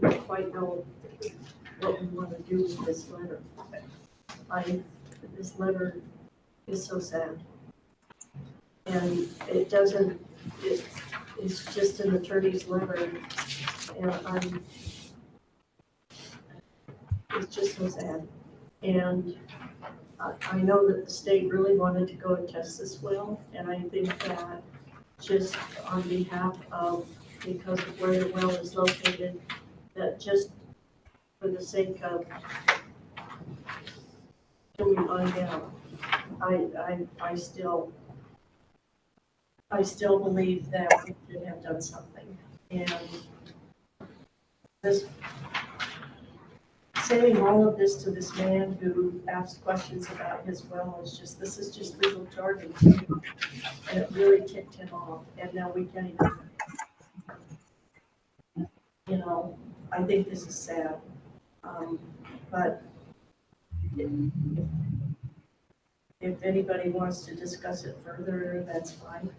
don't quite know what we want to do with this letter. This letter is so sad. And it doesn't, it's just an attorney's letter, and it's just so sad. And I know that the state really wanted to go and test this well, and I think that just on behalf of, because of where the well is located, that just for the sake of till we find out, I still believe that we should have done something. And this, saying all of this to this man who asked questions about his well is just, this is just legal jargon. And it really ticked him off. And now we can't even, I think this is sad. But if anybody wants to discuss it further, that's fine.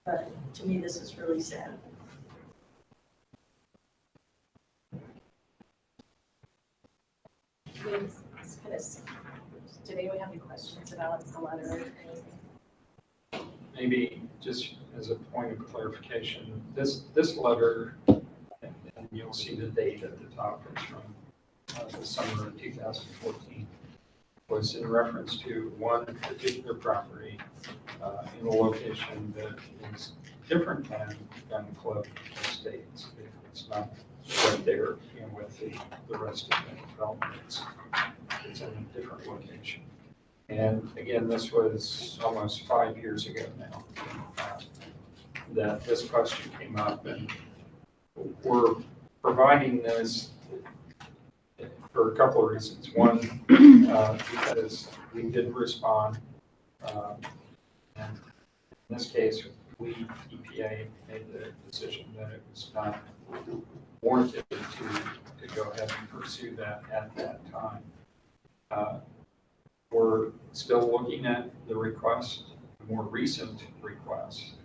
But to me, this is really sad. Did anyone have any questions about the letter or anything? Maybe just as a point of clarification, this letter, and you'll see the date at the top, is from the summer of 2014, was in reference to one particular property in a location that is different than Gun Club Estates. It's not right there with the rest of the development. It's in a different location. And again, this was almost 5 years ago now that this question came up, and we're providing this for a couple of reasons. One, because we did respond, and in this case, EPA made the decision that it was not warranted to go ahead and pursue that at that time. We're still looking at the request, the more recent request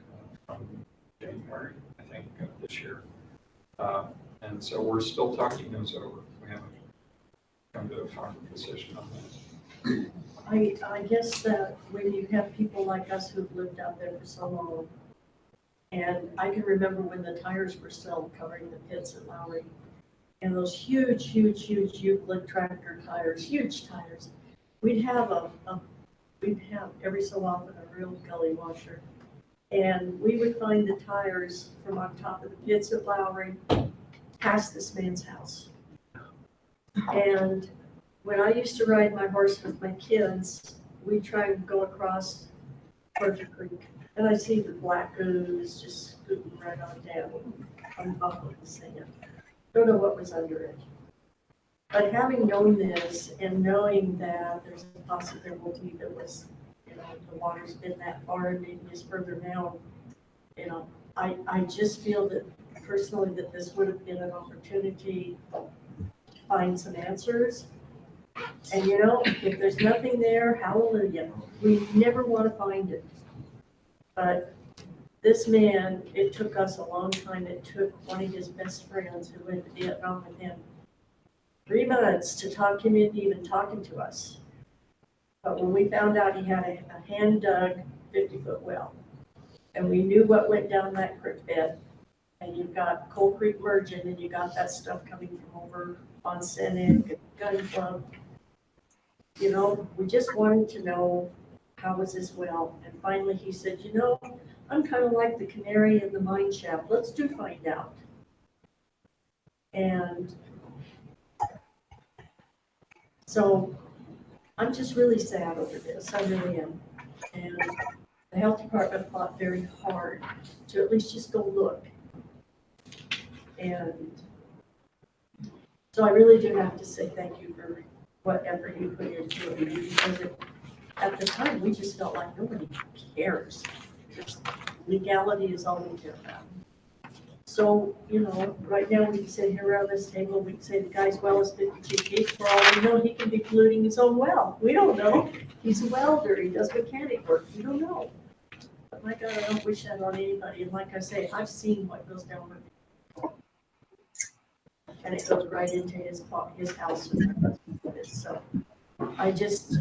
from January, I think, of this year. And so we're still talking those over. We haven't come to a final decision on that. I guess that when you have people like us who've lived out there for so long, and I can remember when the tires were still covering the pits at Lowry, and those huge Euclid tractor tires, huge tires, we'd have every so often a real gully washer. And we would find the tires from on top of the pits at Lowry past this man's house. And when I used to ride my horse with my kids, we'd try and go across Perfect Creek. And I see the black ooze just scooting right on down on top of the sand. Don't know what was under it. But having known this and knowing that there's a possibility that was, you know, the water's been that far and maybe just further down, you know, I just feel that personally that this would have been an opportunity to find some answers. And you know, if there's nothing there, hallelujah, we never want to find it. But this man, it took us a long time. It took one of his best friends who went to Vietnam with him 3 months to talk him into even talking to us. But when we found out he had a hand-dug 50-foot well, and we knew what went down that creek bed, and you've got Coal Creek Virgin, and you got that stuff coming from over on Seneca, Gun Club. You know, we just wanted to know how was this well, and finally he said, you know, I'm kind of like the canary in the mine shaft. Let's find out. And so I'm just really sad over this. I really am. And the health department fought very hard to at least just go look. And so I really do have to say thank you for what effort you put into it, because at the time, we just felt like nobody cares. Just legality is all we care about. So, you know, right now we can sit here around this table, we can say the guy's well is 52 feet. For all we know, he can be polluting his own well. We don't know. He's a welder, he does mechanic work, we don't know. But my God, I don't wish that on anybody. And like I say, I've seen what goes down with it. And it goes right into his house. So I just,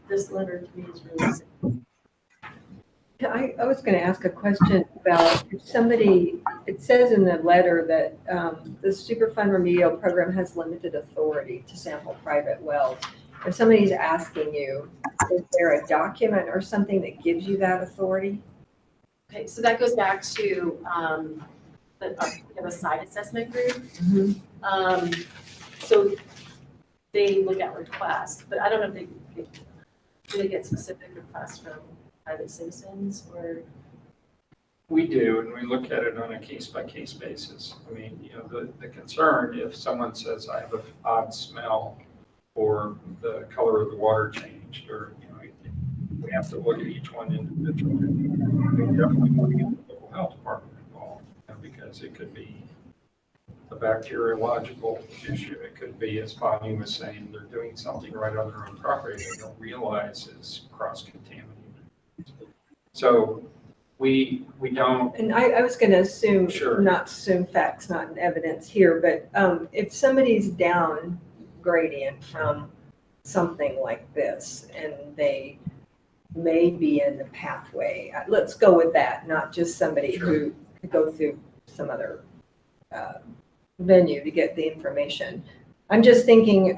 this letter to me is really simple. I was going to ask a question about if somebody, it says in the letter that the Superfund remedial program has limited authority to sample private wells. If somebody's asking you, is there a document or something that gives you that authority? Okay, so that goes back to, we have a site assessment group. So they look at requests, but I don't know if do they get specific requests from private citizens or? We do, and we look at it on a case-by-case basis. I mean, you know, the concern, if someone says, I have an odd smell, or the color of the water changed, or, you know, we have to look at each one individually. We definitely want to get the local health department involved, you know, because it could be a bacteriological issue. It could be, as Bonnie was saying, they're doing something right on their own property they don't realize is cross-contaminated. So we don't. And I was going to assume, Sure. not assume facts, not evidence here, but if somebody's down gradient from something like this and they may be in the pathway, let's go with that, not just somebody who could go through some other venue to get the information. I'm just thinking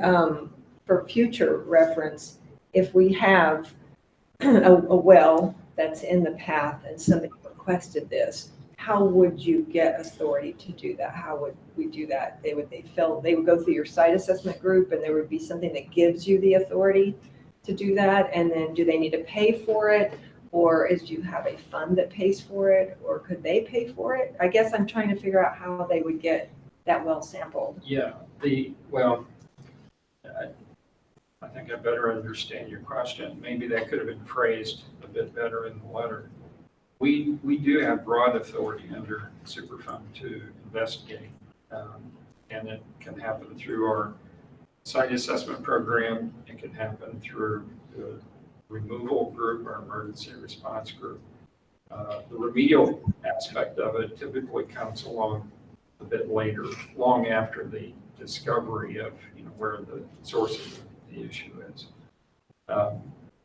for future reference, if we have a well that's in the path and somebody requested this, how would you get authority to do that? How would we do that? They would go through your site assessment group and there would be something that gives you the authority to do that. And then do they need to pay for it? Or do you have a fund that pays for it? Or could they pay for it? I guess I'm trying to figure out how they would get that well sampled. Yeah, I think I better understand your question. Maybe that could have been phrased a bit better in the letter. We do have broad authority under Superfund to investigate, and it can happen through our site assessment program. It can happen through the removal group, our emergency response group. The remedial aspect of it typically comes along a bit later, long after the discovery of, you know, where the source of the issue is.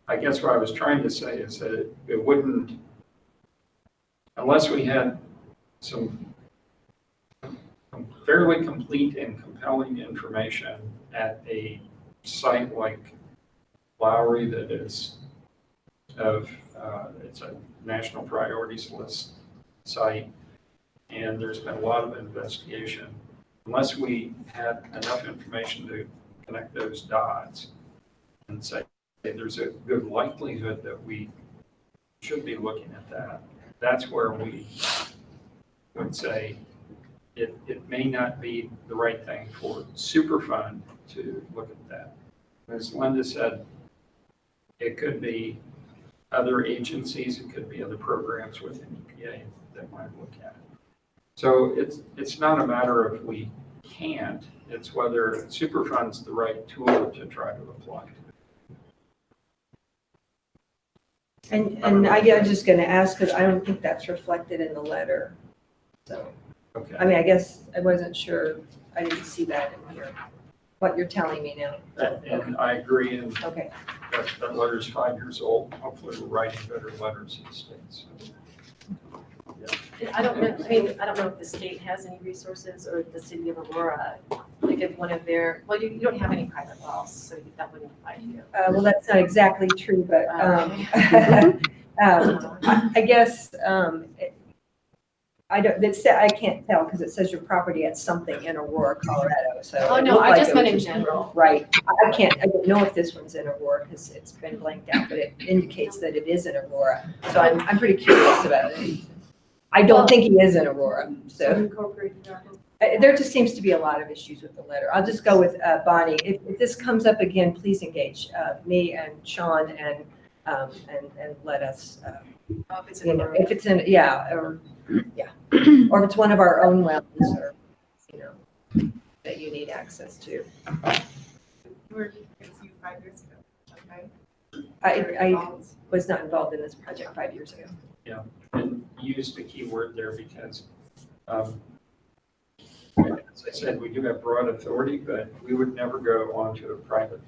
I guess what I was trying to say is that it wouldn't, unless we had some fairly complete and compelling information at a site like Lowry that is it's a national priorities list site, and there's been a lot of investigation. Unless we had enough information to connect those dots and say, there's a good likelihood that we should be looking at that. That's where we would say it may not be the right thing for Superfund to look at that. As Linda said, it could be other agencies, it could be other programs within EPA that might look at it. So it's not a matter of we can't, it's whether Superfund's the right tool to try to apply to. And I was just gonna ask, because I don't think that's reflected in the letter. So, Okay. I mean, I guess I wasn't sure, I didn't see that in here, what you're telling me now. And I agree, and Okay, that letter's 5 years old. Hopefully we're writing better letters in the States. So, I don't know, I mean, I don't know if the state has any resources or if the city of Aurora, like if one of their, well, you don't have any private wells, so that wouldn't apply to you. well, that's not exactly true, but, I guess, I don't, I can't tell because it says your property at something in Aurora, Colorado, so. Oh, it no, looked I like just it meant was- in general. Right, I don't know if this one's in Aurora because it's been blanked out, but it indicates that it is in Aurora. So I'm pretty curious about it. I don't think he is in Aurora, so. Incorporated that. There just seems to be a lot of issues with the letter. I'll just go with Bonnie. If this comes up again, please engage me and Sean and let us, Oh, if it's you in know, Aurora. if it's in, or if it's one of our own wells or, that you need access to. Were you 5 years ago? Okay. I was not involved in this project 5 years ago. and used a keyword there because, as I said, we do have broad authority, but we would never go onto a private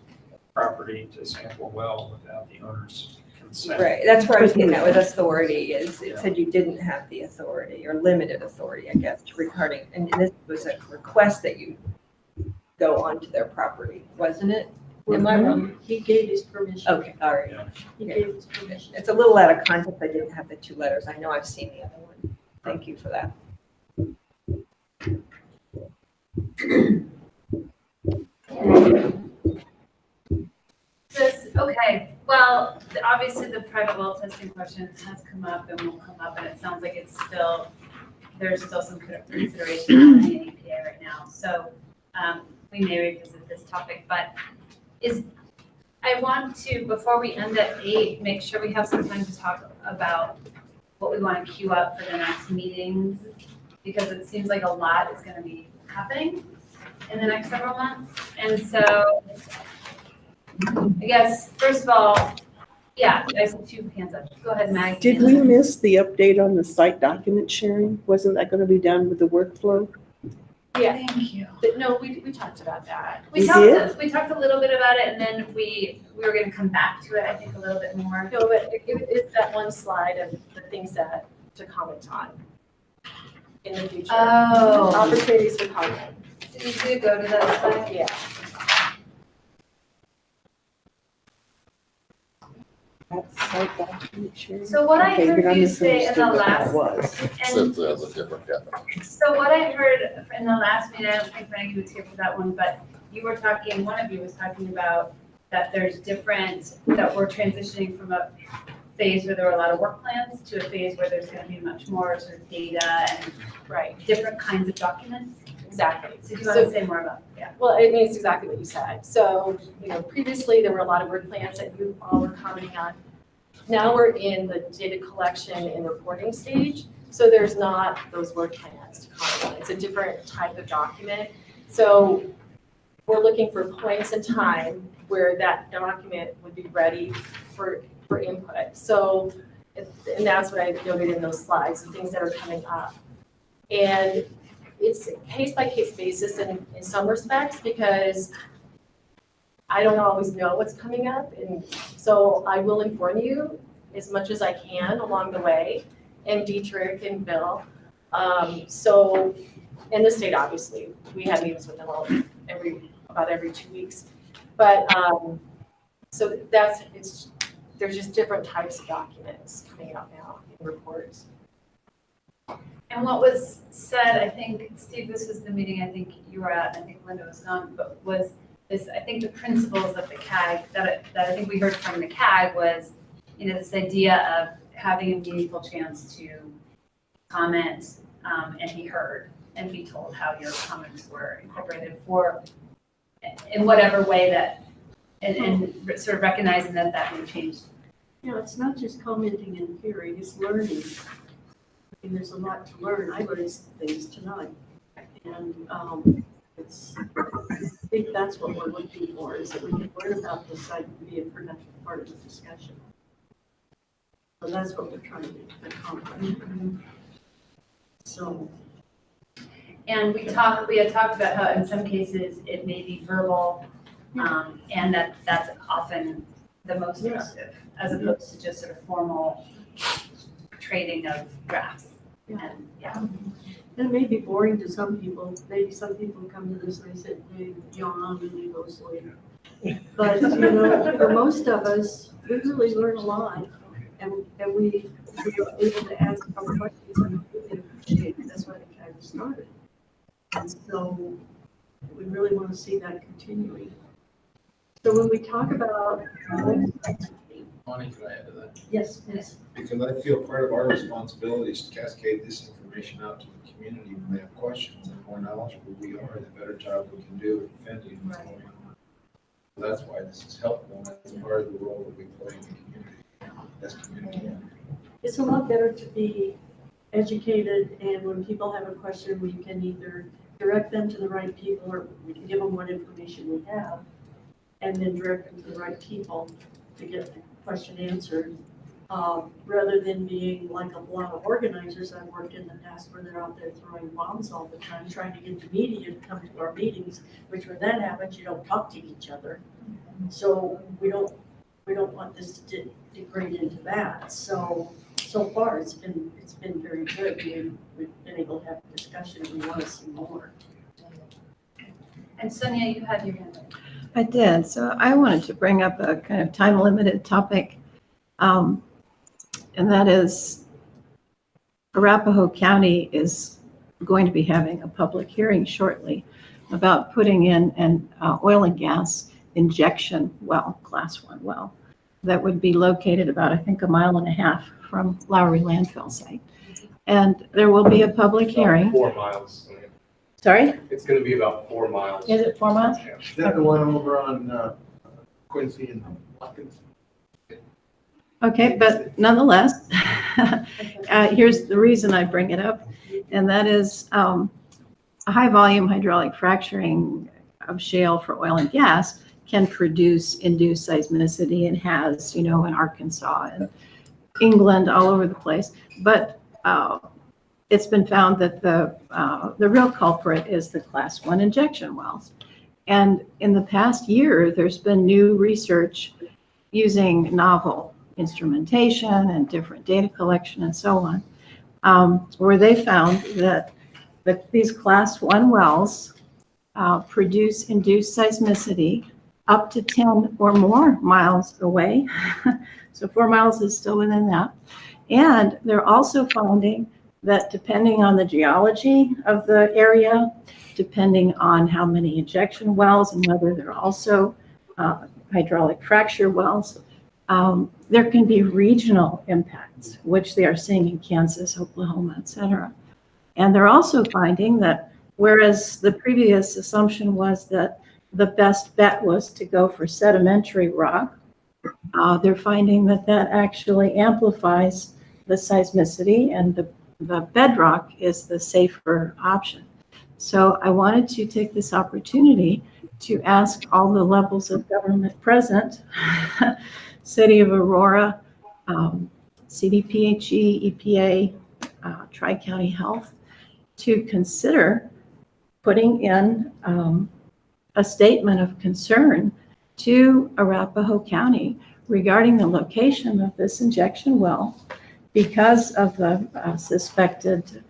property to sample a well without the owner's consent. Right, that's where I was getting at with authority, is it said you didn't have the authority, or limited authority, I guess, regarding, and this was a request that you go onto their property, wasn't it? Am I wrong? He gave his permission. Okay, all right. He gave his permission. It's a little out of context, I didn't have the two letters, I know I've seen the other one. Thank you for that. Okay, well, obviously the private well testing question has come up and will come up, and it sounds like it's still, there's still some consideration on the EPA right now. So we may revisit this topic, but I want to, before we end at 8, make sure we have some time to talk about what we want to queue up for the next meetings, because it seems like a lot is going to be happening in the next several months. And so I guess, first of all, yeah, I see 2 hands up. Go ahead, Mag. Did we miss the update on the site document sharing? Wasn't that going to be done with the workflow? Yeah, Thank you. but no, we talked about that. We We talked, we talked a little bit about it, and then we were gonna come back to it, I think, a little bit more. No, but it's that one slide of the things that to comment on in the future. Oh, Opportunities for comment. did you go to that slide? Yeah. That's site document sharing? So what I Okay, heard then I you say in the misunderstood what that last, was. and It's a different definition. so what I heard in the last meeting, I don't think Maggie was here for that one, but you were talking, one of you was talking about that there's different, that we're transitioning from a phase where there were a lot of work plans to a phase where there's gonna be much more sort of data and Right, different kinds of documents. exactly. So do you want to say more about, yeah? Well, it means exactly what you said. So, previously there were a lot of work plans that you all were commenting on. Now we're in the data collection and reporting stage. So there's not those work plans to comment on. It's a different type of document. So we're looking for points in time where that document would be ready for input. So, and that's what I noted in those slides, the things that are coming up. And it's a case-by-case basis in some respects, because I don't always know what's coming up. And so I will inform you as much as I can along the way, and Dietrich and Bill. So, and the state, obviously, we have meetings with them about every 2 weeks. But, so there's just different types of documents coming out now in reports. And what was said, I think, Steve, this was the meeting I think you were at, I think Linda was gone, but was is, I think the principles of the CAG, that I think we heard from the CAG was, this idea of having a meaningful chance to comment and be heard and be told how your comments were incorporated in whatever way that, and sort of recognizing that may change. It's not just commenting and hearing, it's learning. I mean, there's a lot to learn. I learned things tonight. And I think that's what we're looking for, is that we can learn about this site and be a productive part of the discussion. So that's what we're trying to accomplish. So. And we had talked about how in some cases it may be verbal, and that's often the most effective, as opposed to just sort of formal trading of drafts. And And it may be boring to some people. Maybe some people come to this and they yawn and they go sleep. But, for most of us, we really learn a lot. And we are able to ask our questions and really appreciate it. That's why the CAG started. And so we really want to see that continuing. So when we talk about. Bonnie, could I add to that? Yes, please. Because I feel part of our responsibility is to cascade this information out to the community when they have questions. And the more knowledgeable we are, the better job we can do at defending what's going on. So that's why this is helpful, and that's part of the role that we play in the community as community. It's a lot better to be educated, and when people have a question, we can either direct them to the right people, or we can give them what information we have, and then direct them to the right people to get the question answered, rather than being like a lot of organizers I've worked in the past where they're out there throwing bombs all the time, trying to get the media to come to our meetings, which when that happens, you don't talk to each other. So we don't want this to degrade into that. So far it's been very good. We've been able to have a discussion, and we want to see more. And Sonia, you had your hand up. I did. So I wanted to bring up a kind of time-limited topic, and that is Arapahoe County is going to be having a public hearing shortly about putting in an oil and gas injection well, class 1 well, that would be located about, I think, 1.5 miles from Lowry landfill site. And there will be a public hearing. 4 miles. Sorry? It's going to be about 4 miles. Is it 4 miles? Yeah. Is that the one over on Quincy and Watkins? Okay, but nonetheless, here's the reason I bring it up, and that is a high volume hydraulic fracturing of shale for oil and gas can produce induced seismicity, and has, in Arkansas and England, all over the place. But it's been found that the real culprit is the class 1 injection wells. And in the past year, there's been new research using novel instrumentation and different data collection and so on, where they found that these class 1 wells produce induced seismicity up to 10 or more miles away. So 4 miles is still within that. And they're also finding that depending on the geology of the area, depending on how many injection wells and whether they're also hydraulic fracture wells, there can be regional impacts, which they are seeing in Kansas, Oklahoma, et cetera. And they're also finding that whereas the previous assumption was that the best bet was to go for sedimentary rock, they're finding that actually amplifies the seismicity, and the bedrock is the safer option. So I wanted to take this opportunity to ask all the levels of government present, City of Aurora, CDPHE, EPA, Tri-County Health, to consider putting in a statement of concern to Arapahoe County regarding the location of this injection well, because of the suspected,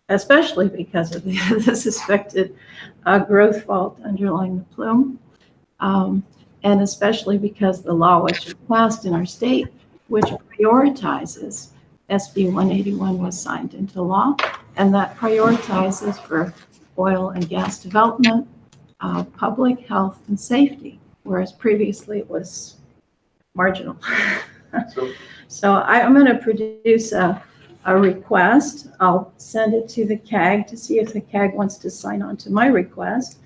especially because of the suspected growth fault underlying the plume, and especially because the law which is passed in our state, which prioritizes, SB 181 was signed into law, and that prioritizes for oil and gas development, public health and safety, whereas previously it was marginal. So I'm going to produce a request. I'll send it to the CAG to see if the CAG wants to sign on to my request.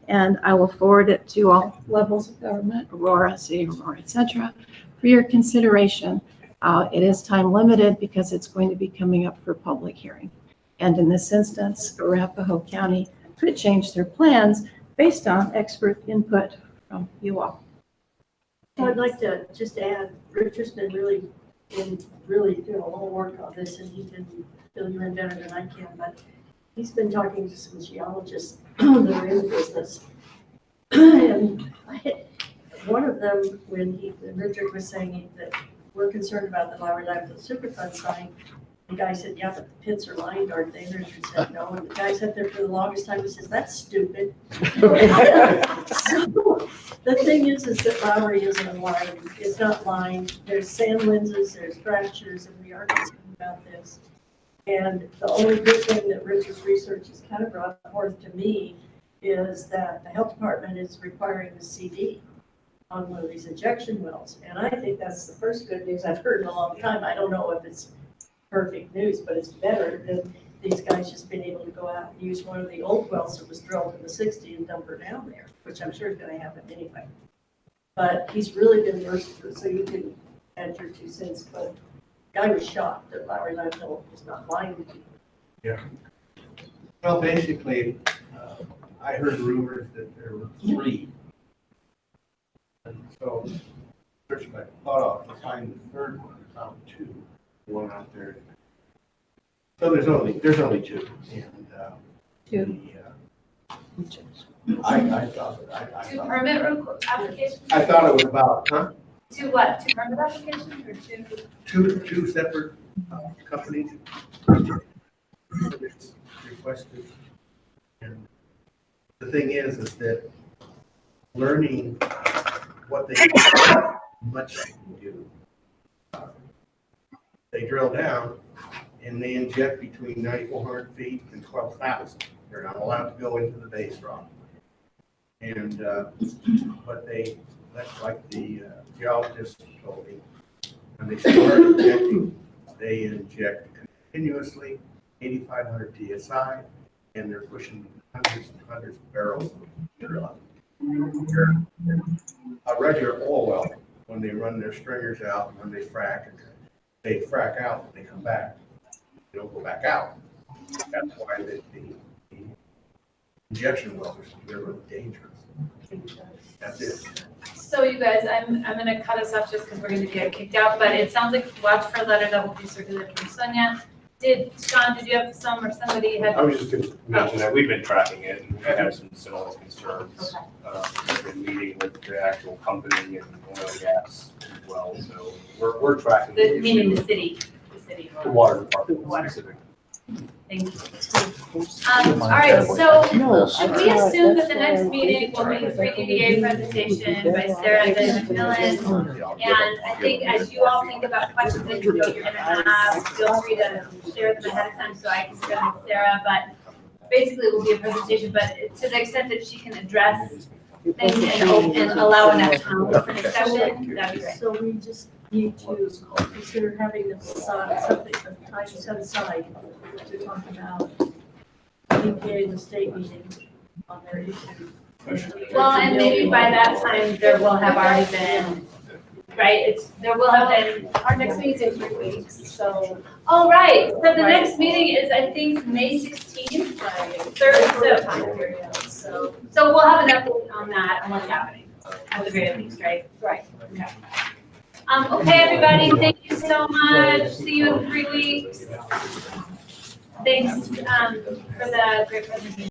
And I will forward it to all levels of government, Aurora, City of Aurora, et cetera, for your consideration. It is time limited because it's going to be coming up for public hearing. And in this instance, Arapahoe County could change their plans based on expert input from you all. I'd like to just add, Richard's been really doing a lot of work on this, and he can fill you in better than I can, but he's been talking to some geologists that are in the business. And one of them, when Richard was saying that we're concerned about the Lowry Landfill Superfund sign, the guy said, yeah, but the pits are lined, aren't they? And Richard said, no. And the guy sat there for the longest time. He says, that's stupid. So the thing is that Lowry isn't lined. It's not lined. There's sand lenses, there's fractures, and we are concerned about this. And the only good thing that Richard's research has kind of brought forth to me is that the health department is requiring the CD on one of these injection wells. And I think that's the first good news I've heard in a long time. I don't know if it's perfect news, but it's better than these guys just being able to go out and use one of the old wells that was drilled in the 60s and dump her down there, which I'm sure is going to happen anyway. But he's really been merciful, so you can add your 2 cents. But the guy was shocked that Lowry Landfill was not lying to people. Yeah. Well, basically, I heard rumors that there were 3. And so, first I thought off to find the third one. I found 2. One out there. So there's only 2. And 2. I thought I 2 thought permit applications? I thought it was about 2 what? 2 permit applications or 2? two separate companies requested. And the thing is that learning what they much they can do. They drill down and they inject between 9,400 feet and 12,000. They're not allowed to go into the base rock. And, but that's like the geologist told me, when they start injecting, they inject continuously 8,500 PSI, and they're pushing hundreds and hundreds of barrels of material out. A regular oil well, when they run their stringers out, when they frack out, they come back. They don't go back out. That's why the injection wells are really dangerous. That's it. So you guys, I'm gonna cut us off just because we're gonna get kicked out, but it sounds like watch for a letter that will be circulated from Sonia. Sean, did you have some or somebody had? I was just gonna mention that we've been tracking it and we have some similar concerns. We've been meeting with the actual company and oil and gas as well, so we're tracking. Meaning the city. The water department Water. specifically. Thank you. All right, so should we assume that the next meeting will be the 3DDA presentation by Sarah and McMillan? And I think as you all think about questions that you know you're gonna have, feel free to share them ahead of time so I can share with Sarah. But basically it will be a presentation, but to the extent that she can address things and allow enough time for discussion, that'd be great. So we just need to consider having something, time set aside to talk about EPA and the state meeting on their issue. Well, and maybe by that time, there will have already been, right, there will have been. Our next meeting's in 3 weeks, so. Oh, right, so the next meeting is, I think, May 16th, Time period, so. so we'll have an update on that, on what's happening, at the very least, right? Right. Okay. Okay, everybody, thank you so much, see you in 3 weeks. Thanks, for the great presentation.